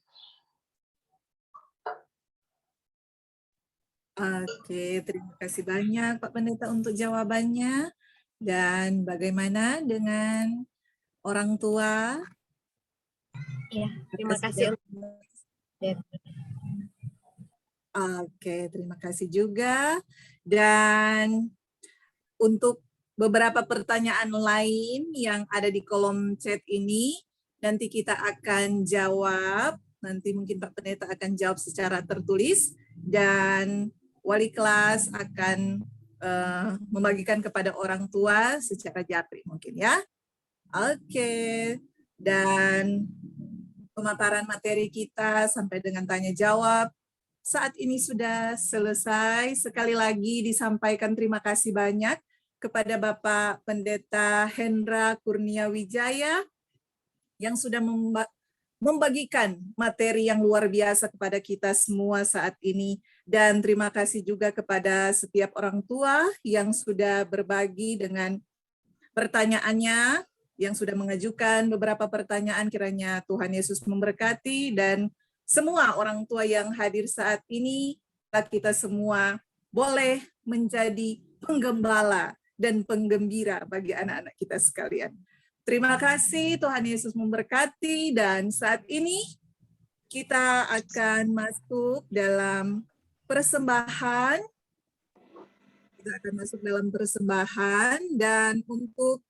Oke, terima kasih banyak Pak Pendeta untuk jawabannya. Dan bagaimana dengan orang tua? Ya, terima kasih. Oke, terima kasih juga. Dan untuk beberapa pertanyaan lain yang ada di kolom chat ini, nanti kita akan jawab. Nanti mungkin Pak Pendeta akan jawab secara tertulis dan wali kelas akan membagikan kepada orang tua secara japri mungkin ya. Oke, dan pemaparan materi kita sampai dengan tanya jawab saat ini sudah selesai. Sekali lagi disampaikan terima kasih banyak kepada Bapak Pendeta Hendra Kurnia Wijaya yang sudah membagikan materi yang luar biasa kepada kita semua saat ini. Dan terima kasih juga kepada setiap orang tua yang sudah berbagi dengan pertanyaannya, yang sudah mengajukan beberapa pertanyaan. Kiranya Tuhan Yesus memberkati, dan semua orang tua yang hadir saat ini, kita semua boleh menjadi penggembala dan penggembira bagi anak-anak kita sekalian. Terima kasih, Tuhan Yesus memberkati, dan saat ini kita akan masuk dalam persembahan. Kita akan masuk dalam persembahan, dan untuk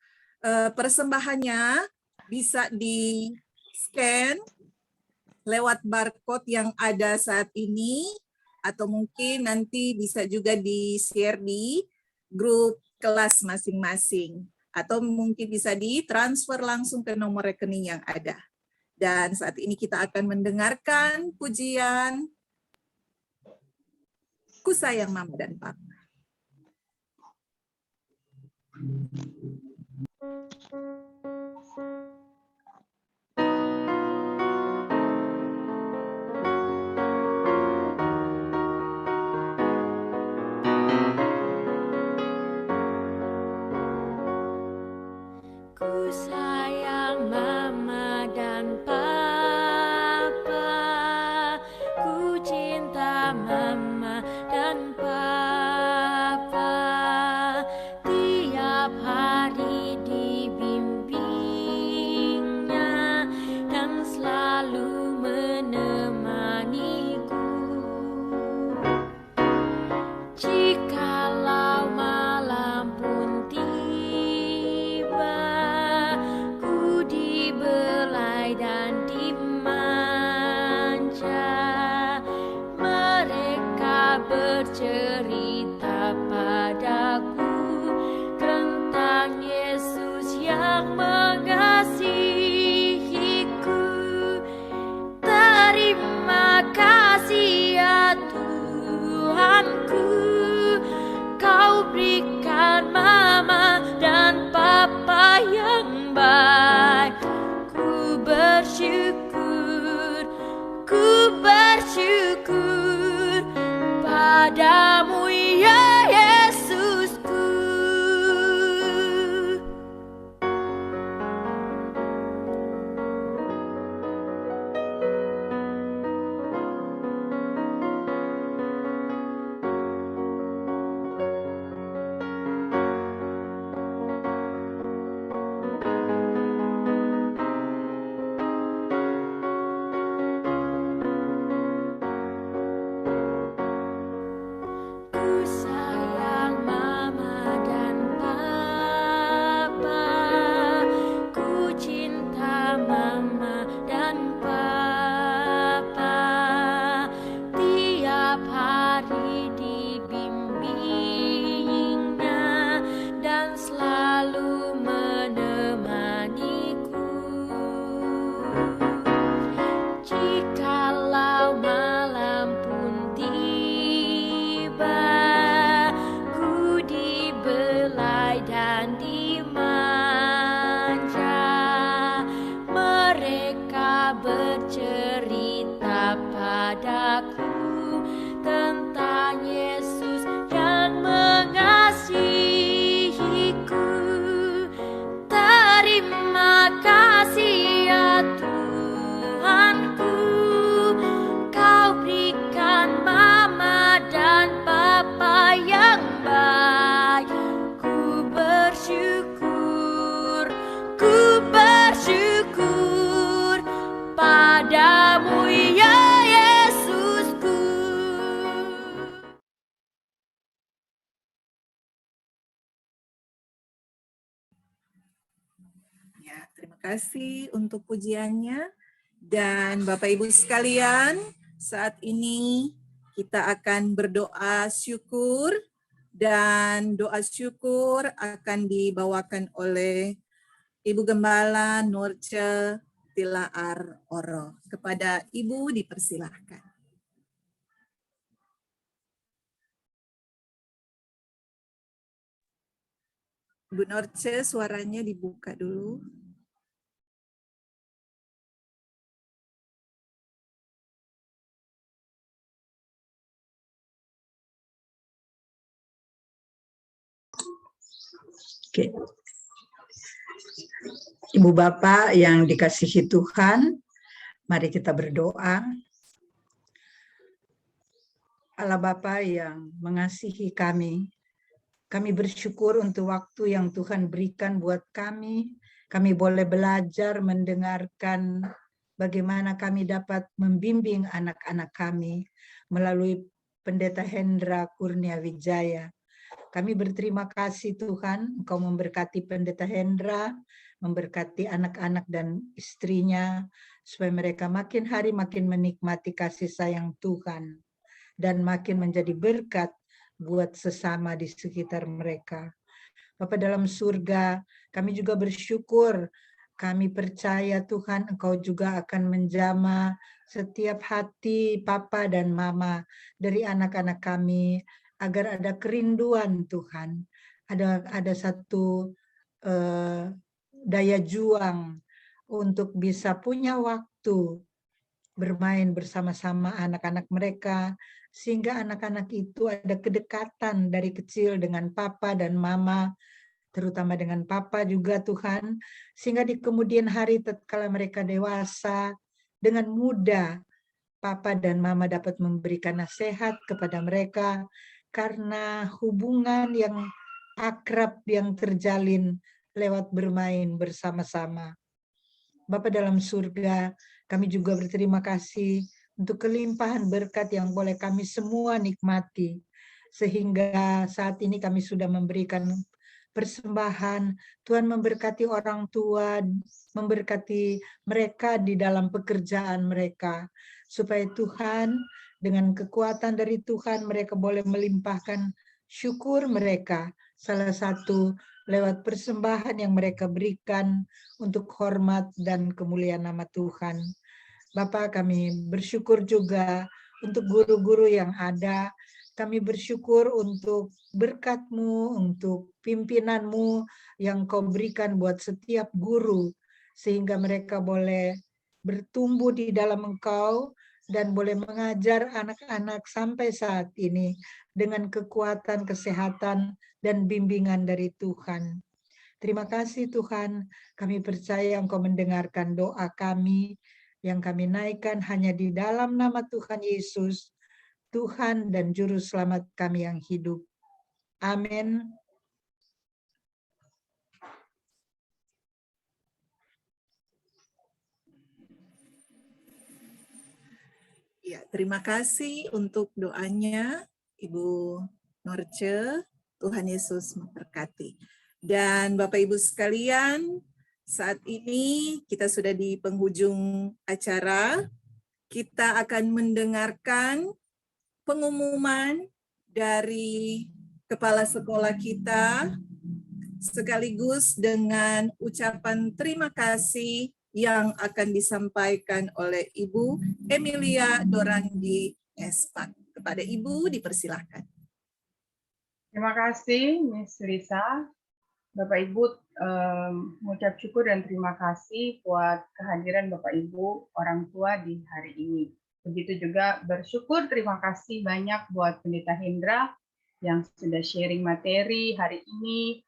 persembahannya bisa di-scan lewat barcode yang ada saat ini, atau mungkin nanti bisa juga di-share di grup kelas masing-masing, atau mungkin bisa ditransfer langsung ke nomor rekening yang ada. Dan saat ini kita akan mendengarkan pujian Ku Sayang Mama dan Papa. Ku sayang Mama dan Papa, ku cinta Mama dan Papa, tiap hari dibimbingnya dan selalu menemaniku. Jikalau malam pun tiba, ku dibelai dan dimanja, mereka bercerita padaku tentang Yesus yang mengasihiku. Terima kasih ya Tuhanku, Kau berikan Mama dan Papa yang baik. Ku bersyukur padamu ya Yesusku. Ku sayang Mama dan Papa, ku cinta Mama dan Papa, tiap hari dibimbingnya dan selalu menemaniku. Jikalau malam pun tiba, ku dibelai dan dimanja, mereka bercerita padaku tentang Yesus yang mengasihiku. Terima kasih ya Tuhanku, Kau berikan Mama dan Papa yang baik. Ku bersyukur padamu ya Yesusku. Ya, terima kasih untuk pujiannya. Dan Bapak Ibu sekalian, saat ini kita akan berdoa syukur Dan doa syukur akan dibawakan oleh Ibu Gembala Nurce Tilaar Oro. Kepada Ibu dipersilahkan. Ibu Nurce, suaranya dibuka dulu. Oke. Ibu Bapak yang dikasihi Tuhan, mari kita berdoa. Allah Bapa yang mengasihi kami bersyukur untuk waktu yang Tuhan berikan buat kami. Kami boleh belajar mendengarkan bagaimana kami dapat membimbing anak-anak kami melalui Pendeta Hendra Kurnia Wijaya. Kami berterima kasih Tuhan, Engkau memberkati Pendeta Hendra, memberkati anak-anak dan istrinya, supaya mereka makin hari makin menikmati kasih sayang Tuhan, dan makin menjadi berkat buat sesama di sekitar mereka. Bapa dalam surga, kami juga bersyukur, kami percaya Tuhan Engkau juga akan menjamah setiap hati Papa dan Mama dari anak-anak kami, agar ada kerinduan Tuhan, ada satu daya juang untuk bisa punya waktu bermain bersama-sama anak-anak mereka, sehingga anak-anak itu ada kedekatan dari kecil dengan Papa dan Mama, terutama dengan Papa juga Tuhan, sehingga di kemudian hari tatkala mereka dewasa, dengan mudah Papa dan Mama dapat memberikan nasihat kepada mereka, karena hubungan yang akrab yang terjalin lewat bermain bersama-sama. Bapa dalam surga, kami juga berterima kasih untuk kelimpahan berkat yang boleh kami semua nikmati. Sehingga saat ini kami sudah memberikan persembahan. Tuhan memberkati orang tua, memberkati mereka di dalam pekerjaan mereka. Supaya Tuhan, dengan kekuatan dari Tuhan, mereka boleh melimpahkan syukur mereka. Salah satu lewat persembahan yang mereka berikan untuk hormat dan kemuliaan nama Tuhan. Bapak, kami bersyukur juga untuk guru-guru yang ada. Kami bersyukur untuk berkat-Mu, untuk pimpinan-Mu yang Kau berikan buat setiap guru, sehingga mereka boleh bertumbuh di dalam Engkau dan boleh mengajar anak-anak sampai saat ini dengan kekuatan, kesehatan, dan bimbingan dari Tuhan. Terima kasih Tuhan, kami percaya Engkau mendengarkan doa kami yang kami naikkan hanya di dalam nama Tuhan Yesus, Tuhan dan Juru Selamat kami yang hidup. Amin. Ya, terima kasih untuk doanya Ibu Nurce. Tuhan Yesus memberkati. Dan Bapak Ibu sekalian, saat ini kita sudah di penghujung acara. Kita akan mendengarkan pengumuman dari kepala sekolah kita, sekaligus dengan ucapan terima kasih yang akan disampaikan oleh Ibu Emilia Dorandi Espak. Kepada Ibu dipersilahkan. Terima kasih Miss Lisa. Bapak Ibu mengucap syukur dan terima kasih buat kehadiran Bapak Ibu orang tua di hari ini. Begitu juga bersyukur, terima kasih banyak buat Pendeta Hendra yang sudah sharing materi hari ini.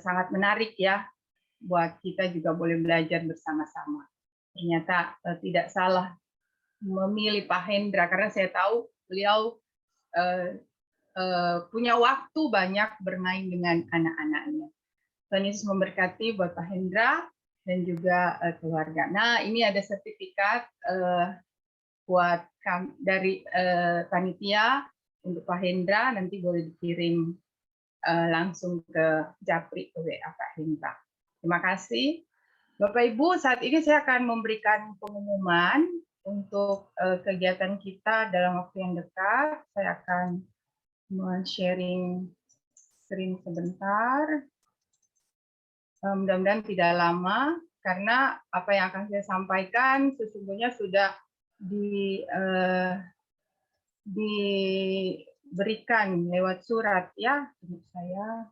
Sangat menarik ya, buat kita juga boleh belajar bersama-sama. Ternyata tidak salah memilih Pak Hendra, karena saya tahu beliau punya waktu banyak bermain dengan anak-anaknya. Tuhan Yesus memberkati buat Pak Hendra dan juga keluarga. Nah, ini ada sertifikat buat dari panitia untuk Pak Hendra, nanti boleh dikirim langsung ke Japri, ke WA Pak Hendra. Terima kasih. Bapak Ibu, saat ini saya akan memberikan pengumuman untuk kegiatan kita dalam waktu yang dekat. Saya akan men-sharing screen sebentar. Mudah-mudahan tidak lama, karena apa yang akan saya sampaikan sesungguhnya sudah diberikan lewat surat ya. Tunggu saya.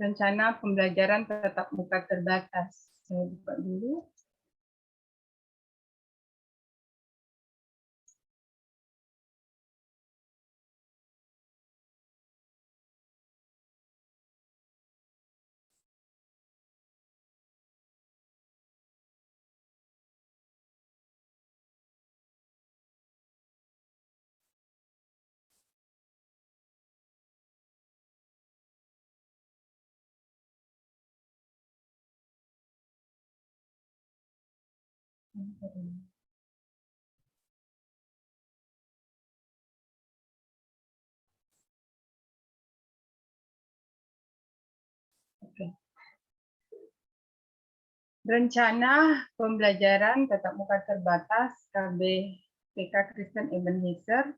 Rencana pembelajaran tatap muka terbatas. Saya buka dulu. Oke. Rencana pembelajaran tatap muka terbatas KBTK Kristen Ebenezer.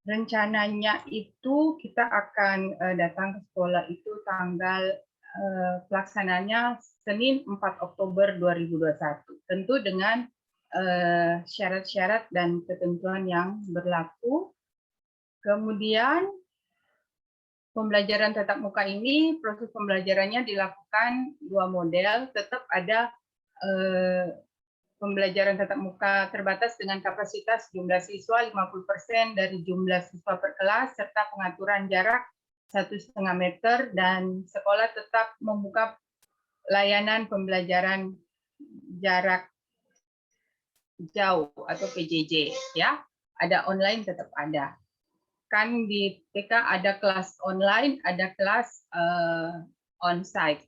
Rencananya itu kita akan datang ke sekolah itu tanggal pelaksananya Senin 4 Oktober 2021. Tentu dengan syarat-syarat dan ketentuan yang berlaku. Kemudian pembelajaran tatap muka ini, proses pembelajarannya dilakukan 2 model, tetap ada pembelajaran tatap muka terbatas dengan kapasitas jumlah siswa 50% dari jumlah siswa per kelas, serta pengaturan jarak 1,5 meter, dan sekolah tetap membuka layanan pembelajaran jarak jauh atau PJJ ya. Ada online tetap ada. Kan di TK ada kelas online, ada kelas onsite.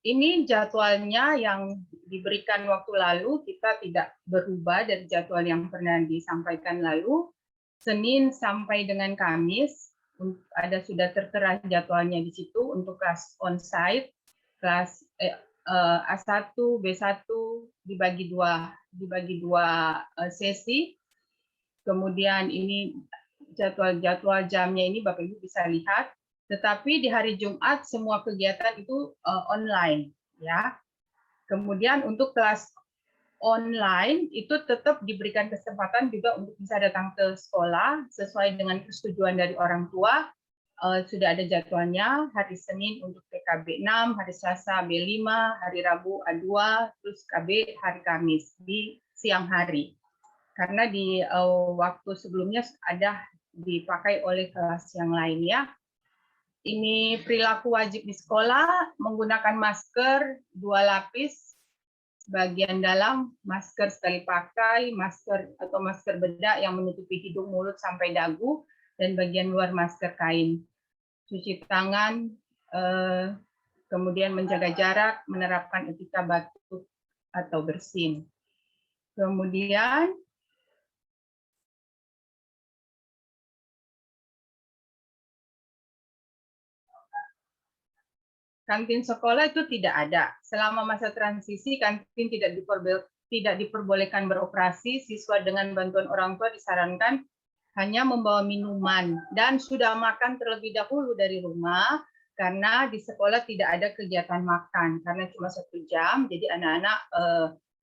Ini jadwalnya yang diberikan waktu lalu, kita tidak berubah dari jadwal yang pernah disampaikan lalu. Senin sampai dengan Kamis, ada sudah tertera jadwalnya di situ untuk kelas onsite, kelas A1, B1 dibagi dua sesi. Kemudian ini jadwal jamnya ini Bapak Ibu bisa lihat. Tetapi di hari Jumat semua kegiatan itu online ya. Kemudian untuk kelas online itu tetap diberikan kesempatan juga untuk bisa datang ke sekolah sesuai dengan persetujuan dari orang tua. Sudah ada jadwalnya, hari Senin untuk TKB 6, hari Selasa B5, hari Rabu A2, terus KB hari Kamis di siang hari. Karena di waktu sebelumnya ada dipakai oleh kelas yang lain ya. Ini perilaku wajib di sekolah, menggunakan masker 2 lapis, bagian dalam masker sekali pakai, masker atau masker bedak yang menutupi hidung, mulut sampai dagu, dan bagian luar masker kain. Cuci tangan, kemudian menjaga jarak, menerapkan etika batuk atau bersin. Kemudian kantin sekolah itu tidak ada. Selama masa transisi, kantin tidak diperbolehkan beroperasi. Siswa dengan bantuan orang tua disarankan hanya membawa minuman dan sudah makan terlebih dahulu dari rumah, karena di sekolah tidak ada kegiatan makan. Karena cuma 1 jam, jadi anak-anak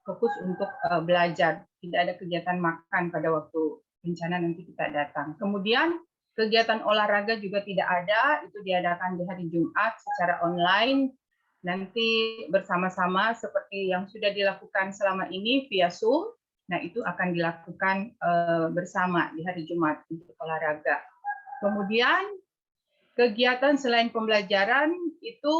fokus untuk belajar. Tidak ada kegiatan makan pada waktu rencana nanti kita datang. Kemudian kegiatan olahraga juga tidak ada, itu diadakan di hari Jumat secara online, nanti bersama-sama seperti yang sudah dilakukan selama ini via Zoom. Nah, itu akan dilakukan bersama di hari Jumat untuk olahraga. Kemudian kegiatan selain pembelajaran itu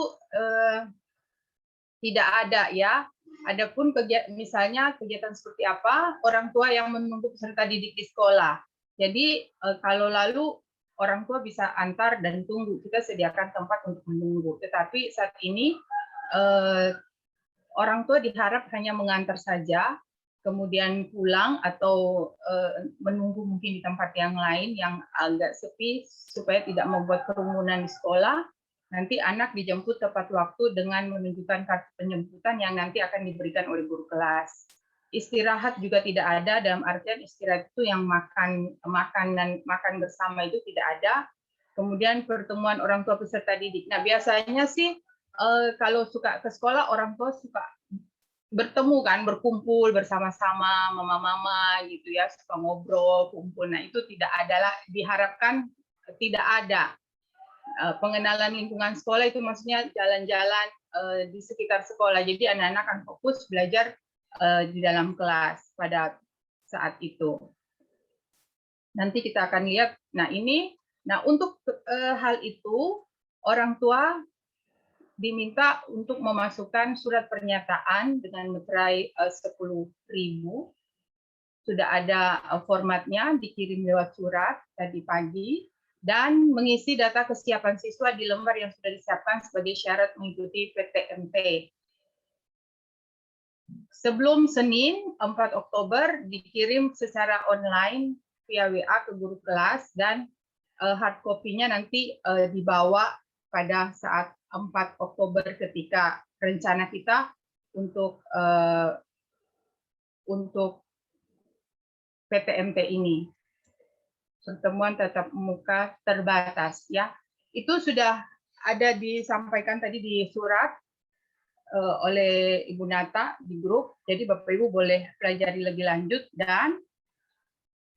tidak ada ya. Adapun misalnya kegiatan seperti apa, orang tua yang menunggu peserta didik di sekolah. Jadi kalau lalu orang tua bisa antar dan tunggu, kita sediakan tempat untuk menunggu. Tetapi saat ini orang tua diharap hanya mengantar saja, kemudian pulang atau menunggu mungkin di tempat yang lain yang agak sepi supaya tidak membuat kerumunan di sekolah. Nanti anak dijemput tepat waktu dengan menunjukkan kartu penjemputan yang nanti akan diberikan oleh guru kelas. Istirahat juga tidak ada, dalam artian istirahat itu yang makan bersama itu tidak ada. Kemudian pertemuan orang tua peserta didik. Nah, biasanya sih kalau suka ke sekolah, orang tua suka bertemu kan, berkumpul bersama-sama, mama-mama gitu ya, suka ngobrol, kumpul. Nah, itu tidak adalah, diharapkan tidak ada. Pengenalan lingkungan sekolah itu maksudnya jalan-jalan di sekitar sekolah. Jadi anak-anak akan fokus belajar di dalam kelas pada saat itu. Nanti kita akan lihat. Nah, untuk hal itu orang tua diminta untuk memasukkan surat pernyataan dengan meterai 10.000. Sudah ada formatnya, dikirim lewat surat tadi pagi, dan mengisi data kesiapan siswa di lembar yang sudah disiapkan sebagai syarat mengikuti PTMT. Sebelum Senin 4 Oktober dikirim secara online via WA ke guru kelas, dan hard copy-nya nanti dibawa pada saat 4 Oktober ketika rencana kita untuk PTMT ini, pertemuan tatap muka terbatas ya. Itu sudah ada disampaikan tadi di surat oleh Ibu Nata di grup. Jadi Bapak Ibu boleh pelajari lebih lanjut, dan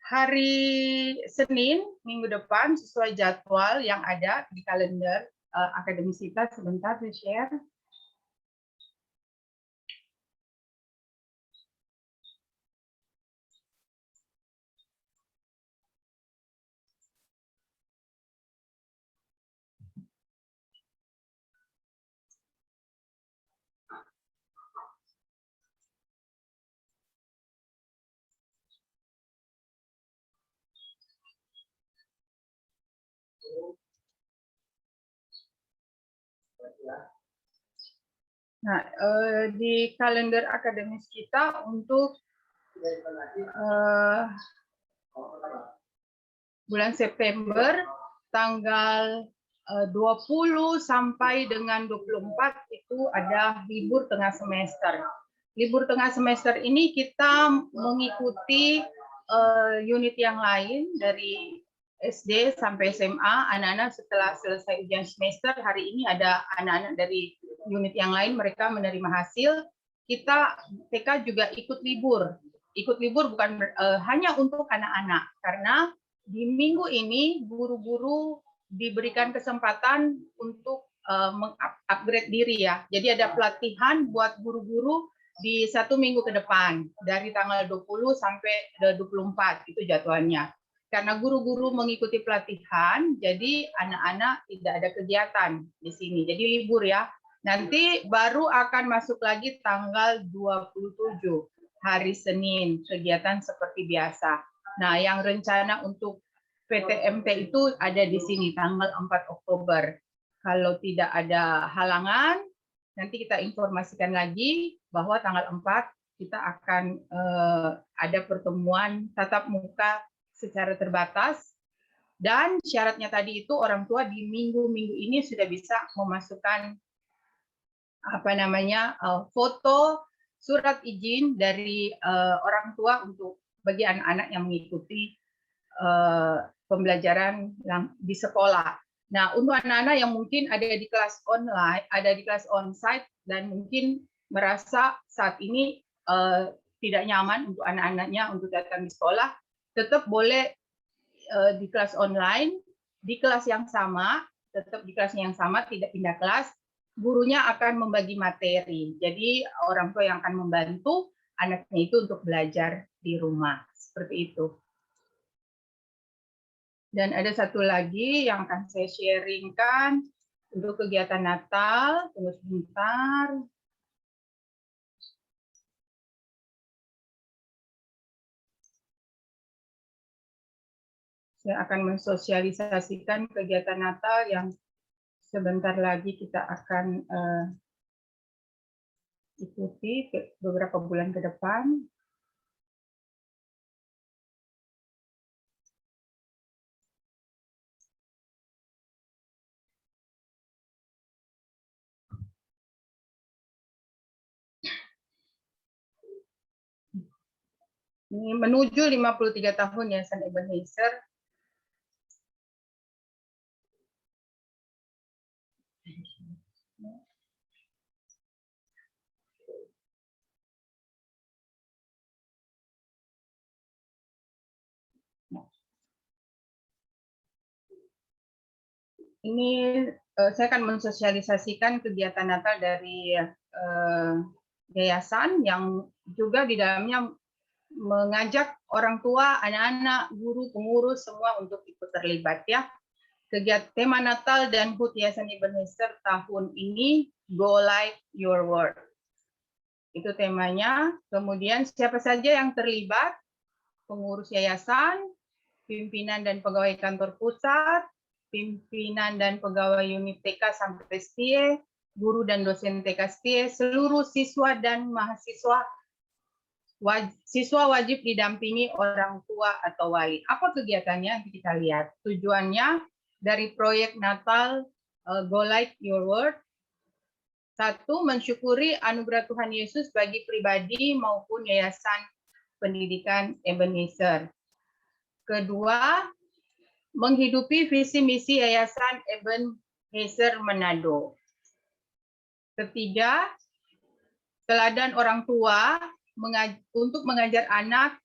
hari Senin minggu depan sesuai jadwal yang ada di kalender akademis kita. Sebentar saya share. Nah, di kalender akademis kita untuk bulan September tanggal 20 sampai dengan 24 itu ada libur tengah semester. Libur tengah semester ini kita mengikuti unit yang lain dari SD sampai SMA. Anak-anak setelah selesai ujian semester, hari ini ada anak-anak dari unit yang lain, mereka menerima hasil. Kita TK juga ikut libur. Ikut libur bukan hanya untuk anak-anak, karena di minggu ini guru-guru diberikan kesempatan untuk mengupgrade diri ya. Jadi ada pelatihan buat guru-guru di 1 minggu ke depan, dari tanggal 20 sampai 24 itu jadwalnya. Karena guru-guru mengikuti pelatihan, jadi anak-anak tidak ada kegiatan di sini. Jadi libur ya. Nanti baru akan masuk lagi tanggal 27, hari Senin, kegiatan seperti biasa. Nah, yang rencana untuk PTMT itu ada di sini, tanggal 4 Oktober. Kalau tidak ada halangan, nanti kita informasikan lagi bahwa tanggal 4 kita akan ada pertemuan tatap muka secara terbatas, dan syaratnya tadi itu orang tua di minggu-minggu ini sudah bisa memasukkan foto surat izin dari orang tua untuk bagi anak-anak yang mengikuti pembelajaran di sekolah. Nah, untuk anak-anak yang mungkin ada di kelas online, ada di kelas onsite, dan mungkin merasa saat ini tidak nyaman untuk anak-anaknya untuk datang di sekolah, tetap boleh di kelas online, di kelas yang sama, tetap di kelasnya yang sama, tidak pindah kelas. Gurunya akan membagi materi. Jadi orang tua yang akan membantu anaknya itu untuk belajar di rumah. Seperti itu. Dan ada satu lagi yang akan saya sharingkan untuk kegiatan Natal. Tunggu sebentar. Saya akan mensosialisasikan kegiatan Natal yang sebentar lagi kita akan ikuti beberapa bulan ke depan. Ini menuju 53 tahun Yayasan Ebenezer. Ini saya akan mensosialisasikan kegiatan Natal dari yayasan yang juga di dalamnya mengajak orang tua, anak-anak, guru, pengurus semua untuk ikut terlibat ya. Kegiatan tema Natal dan HUT Yayasan Ebenezer tahun ini Go Like Your Word. Itu temanya. Kemudian siapa saja yang terlibat? Pengurus yayasan, pimpinan dan pegawai kantor pusat, pimpinan dan pegawai unit TK sampai STIE, guru dan dosen TK STIE, seluruh siswa dan mahasiswa. Siswa wajib didampingi orang tua atau wali. Apa kegiatannya? Kita lihat. Tujuannya dari proyek Natal Go Like Your Word. 1. Mensyukuri anugerah Tuhan Yesus bagi pribadi maupun yayasan pendidikan Ebenezer. Kedua, menghidupi visi misi Yayasan Ebenezer Manado. Ketiga, teladan orang tua untuk mengajar anak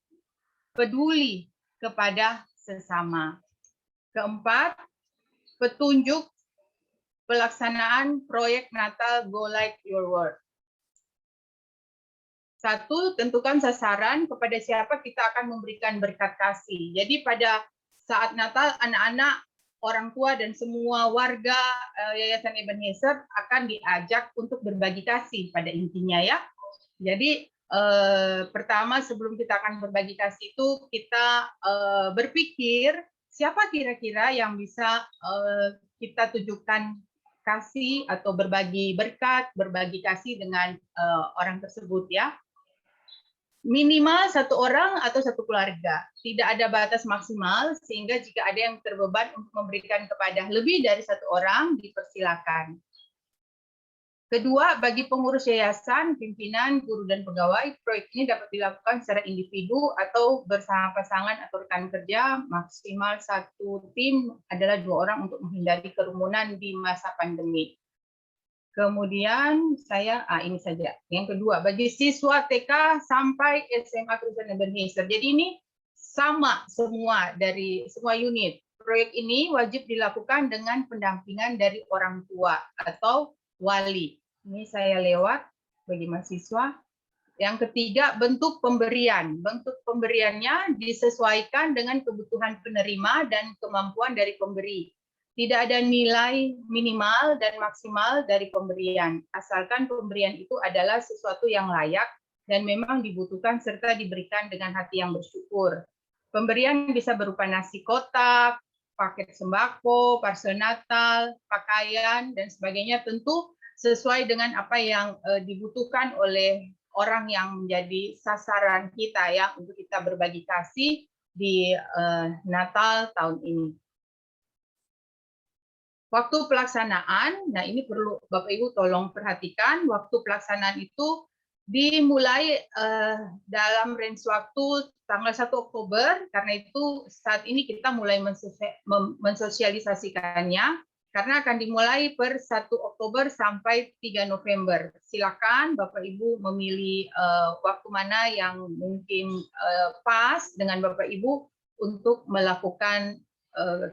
peduli kepada sesama. Keempat, petunjuk pelaksanaan proyek Natal Go Like Your Word. 1. Tentukan sasaran kepada siapa kita akan memberikan berkat kasih. Jadi pada saat Natal, anak-anak, orang tua, dan semua warga Yayasan Ebenezer akan diajak untuk berbagi kasih pada intinya ya. Jadi pertama sebelum kita akan berbagi kasih itu kita berpikir siapa kira-kira yang bisa kita tujukan kasih atau berbagi berkat, berbagi kasih dengan orang tersebut ya. Minimal 1 orang atau 1 keluarga. Tidak ada batas maksimal, sehingga jika ada yang terbeban untuk memberikan kepada lebih dari 1 orang, dipersilakan. Kedua, bagi pengurus yayasan, pimpinan, guru, dan pegawai, proyek ini dapat dilakukan secara individu atau bersama pasangan atau rekan kerja. Maksimal 1 tim adalah 2 orang untuk menghindari kerumunan di masa pandemi. Kemudian ini saja. Yang kedua, bagi siswa TK sampai SMA Kristen Ebenezer. Jadi ini sama semua dari semua unit. Proyek ini wajib dilakukan dengan pendampingan dari orang tua atau wali. Ini saya lewat bagi mahasiswa. Yang ketiga, bentuk pemberian. Bentuk pemberiannya disesuaikan dengan kebutuhan penerima dan kemampuan dari pemberi. Tidak ada nilai minimal dan maksimal dari pemberian, asalkan pemberian itu adalah sesuatu yang layak dan memang dibutuhkan serta diberikan dengan hati yang bersyukur. Pemberian bisa berupa nasi kotak, paket sembako, parcel Natal, pakaian, dan sebagainya, tentu sesuai dengan apa yang dibutuhkan oleh orang yang menjadi sasaran kita ya untuk kita berbagi kasih di Natal tahun ini. Waktu pelaksanaan, nah ini perlu Bapak Ibu tolong perhatikan, waktu pelaksanaan itu dimulai dalam range waktu tanggal 1 Oktober, karena itu saat ini kita mulai mensosialisasikannya, karena akan dimulai per 1 Oktober sampai 3 November. Silakan Bapak Ibu memilih waktu mana yang mungkin pas dengan Bapak Ibu untuk melakukan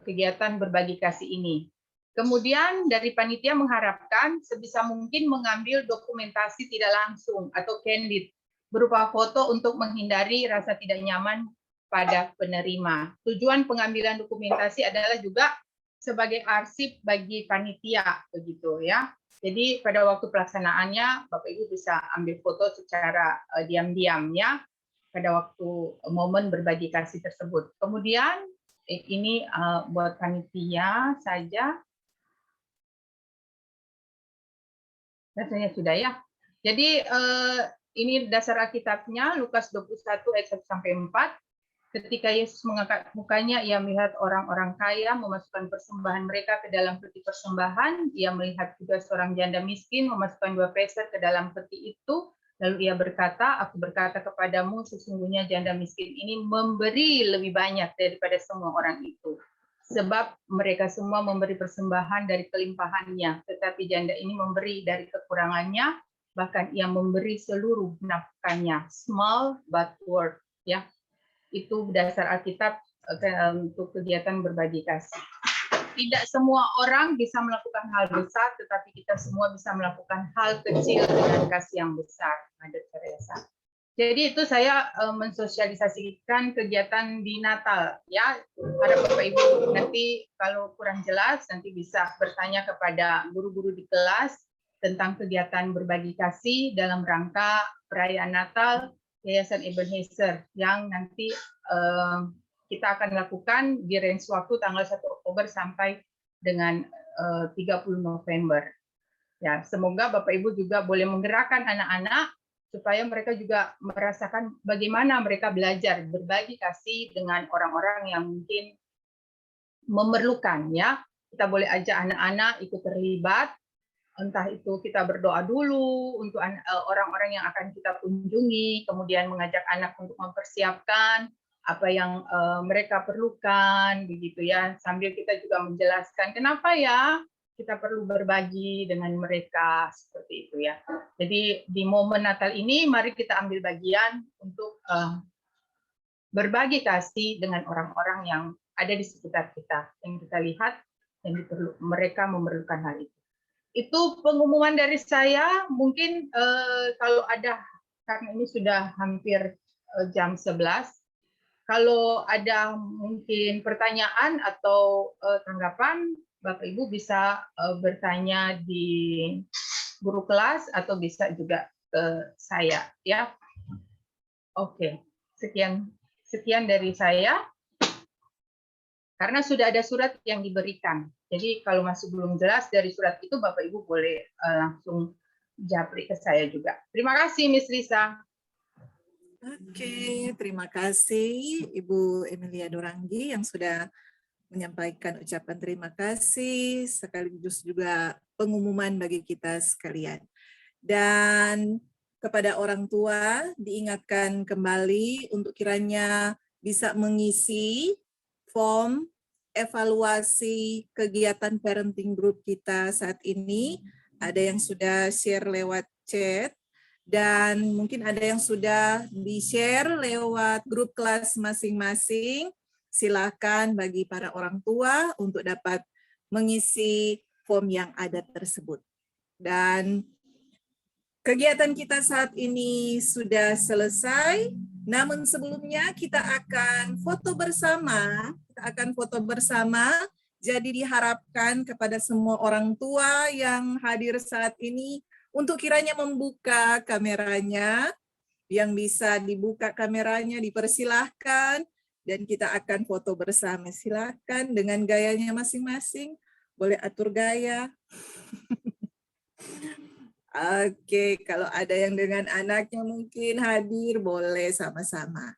kegiatan berbagi kasih ini. Kemudian dari panitia mengharapkan sebisa mungkin mengambil dokumentasi tidak langsung atau candid berupa foto untuk menghindari rasa tidak nyaman pada penerima. Tujuan pengambilan dokumentasi adalah juga sebagai arsip bagi panitia begitu ya. Jadi pada waktu pelaksanaannya Bapak Ibu bisa ambil foto secara diam-diam ya pada waktu momen berbagi kasih tersebut. Kemudian ini buat panitia saja. Rasanya sudah ya. Jadi ini dasar Alkitabnya Lukas 21 ayat 1 sampai 4. Ketika Yesus mengangkat mukanya, ia melihat orang-orang kaya memasukkan persembahan mereka ke dalam peti persembahan. Ia melihat juga seorang janda miskin memasukkan 2 peser ke dalam peti itu. Lalu ia berkata, aku berkata kepadamu, sesungguhnya janda miskin ini memberi lebih banyak daripada semua orang itu. Sebab mereka semua memberi persembahan dari kelimpahannya, tetapi janda ini memberi dari kekurangannya, bahkan ia memberi seluruh nafkahnya. Small but worth, ya. Itu dasar Alkitab untuk kegiatan berbagi kasih. Tidak semua orang bisa melakukan hal besar, tetapi kita semua bisa melakukan hal kecil dengan kasih yang besar, Mother Teresa. Jadi itu saya mensosialisasikan kegiatan di Natal, ya. Harap Bapak Ibu nanti kalau kurang jelas nanti bisa bertanya kepada guru-guru di kelas tentang kegiatan berbagi kasih dalam rangka perayaan Natal Yayasan Ebenezer yang nanti kita akan lakukan di range waktu tanggal 1 Oktober sampai dengan 30 November. Ya, semoga Bapak Ibu juga boleh menggerakkan anak-anak supaya mereka juga merasakan bagaimana mereka belajar berbagi kasih dengan orang-orang yang mungkin memerlukan, ya. Kita boleh ajak anak-anak ikut terlibat, entah itu kita berdoa dulu untuk orang-orang yang akan kita kunjungi, kemudian mengajak anak untuk mempersiapkan apa yang mereka perlukan, begitu ya. Sambil kita juga menjelaskan kenapa ya kita perlu berbagi dengan mereka, seperti itu ya. Jadi di momen Natal ini mari kita ambil bagian untuk berbagi kasih dengan orang-orang yang ada di sekitar kita, yang kita lihat yang mereka memerlukan hal itu. Itu pengumuman dari saya. Mungkin kalau ada, karena ini sudah hampir jam 11. Kalau ada mungkin pertanyaan atau tanggapan, Bapak Ibu bisa bertanya di guru kelas atau bisa juga ke saya, ya. Oke, sekian dari saya. Karena sudah ada surat yang diberikan. Jadi kalau masih belum jelas dari surat itu, Bapak Ibu boleh langsung japri ke saya juga. Terima kasih, Miss Lisa. Oke, terima kasih Ibu Emilia Doranggi yang sudah menyampaikan ucapan terima kasih, sekaligus juga pengumuman bagi kita sekalian. Dan kepada orang tua diingatkan kembali untuk kiranya bisa mengisi form evaluasi kegiatan parenting group kita saat ini. Ada yang sudah share lewat chat, dan mungkin ada yang sudah di-share lewat grup kelas masing-masing. Silakan bagi para orang tua untuk dapat mengisi form yang ada tersebut. Dan kegiatan kita saat ini sudah selesai, namun sebelumnya kita akan foto bersama. Jadi diharapkan kepada semua orang tua yang hadir saat ini untuk kiranya membuka kameranya, yang bisa dibuka kameranya dipersilahkan, dan kita akan foto bersama. Silakan dengan gayanya masing-masing, boleh atur gaya. Oke, kalau ada yang dengan anaknya mungkin hadir, boleh sama-sama.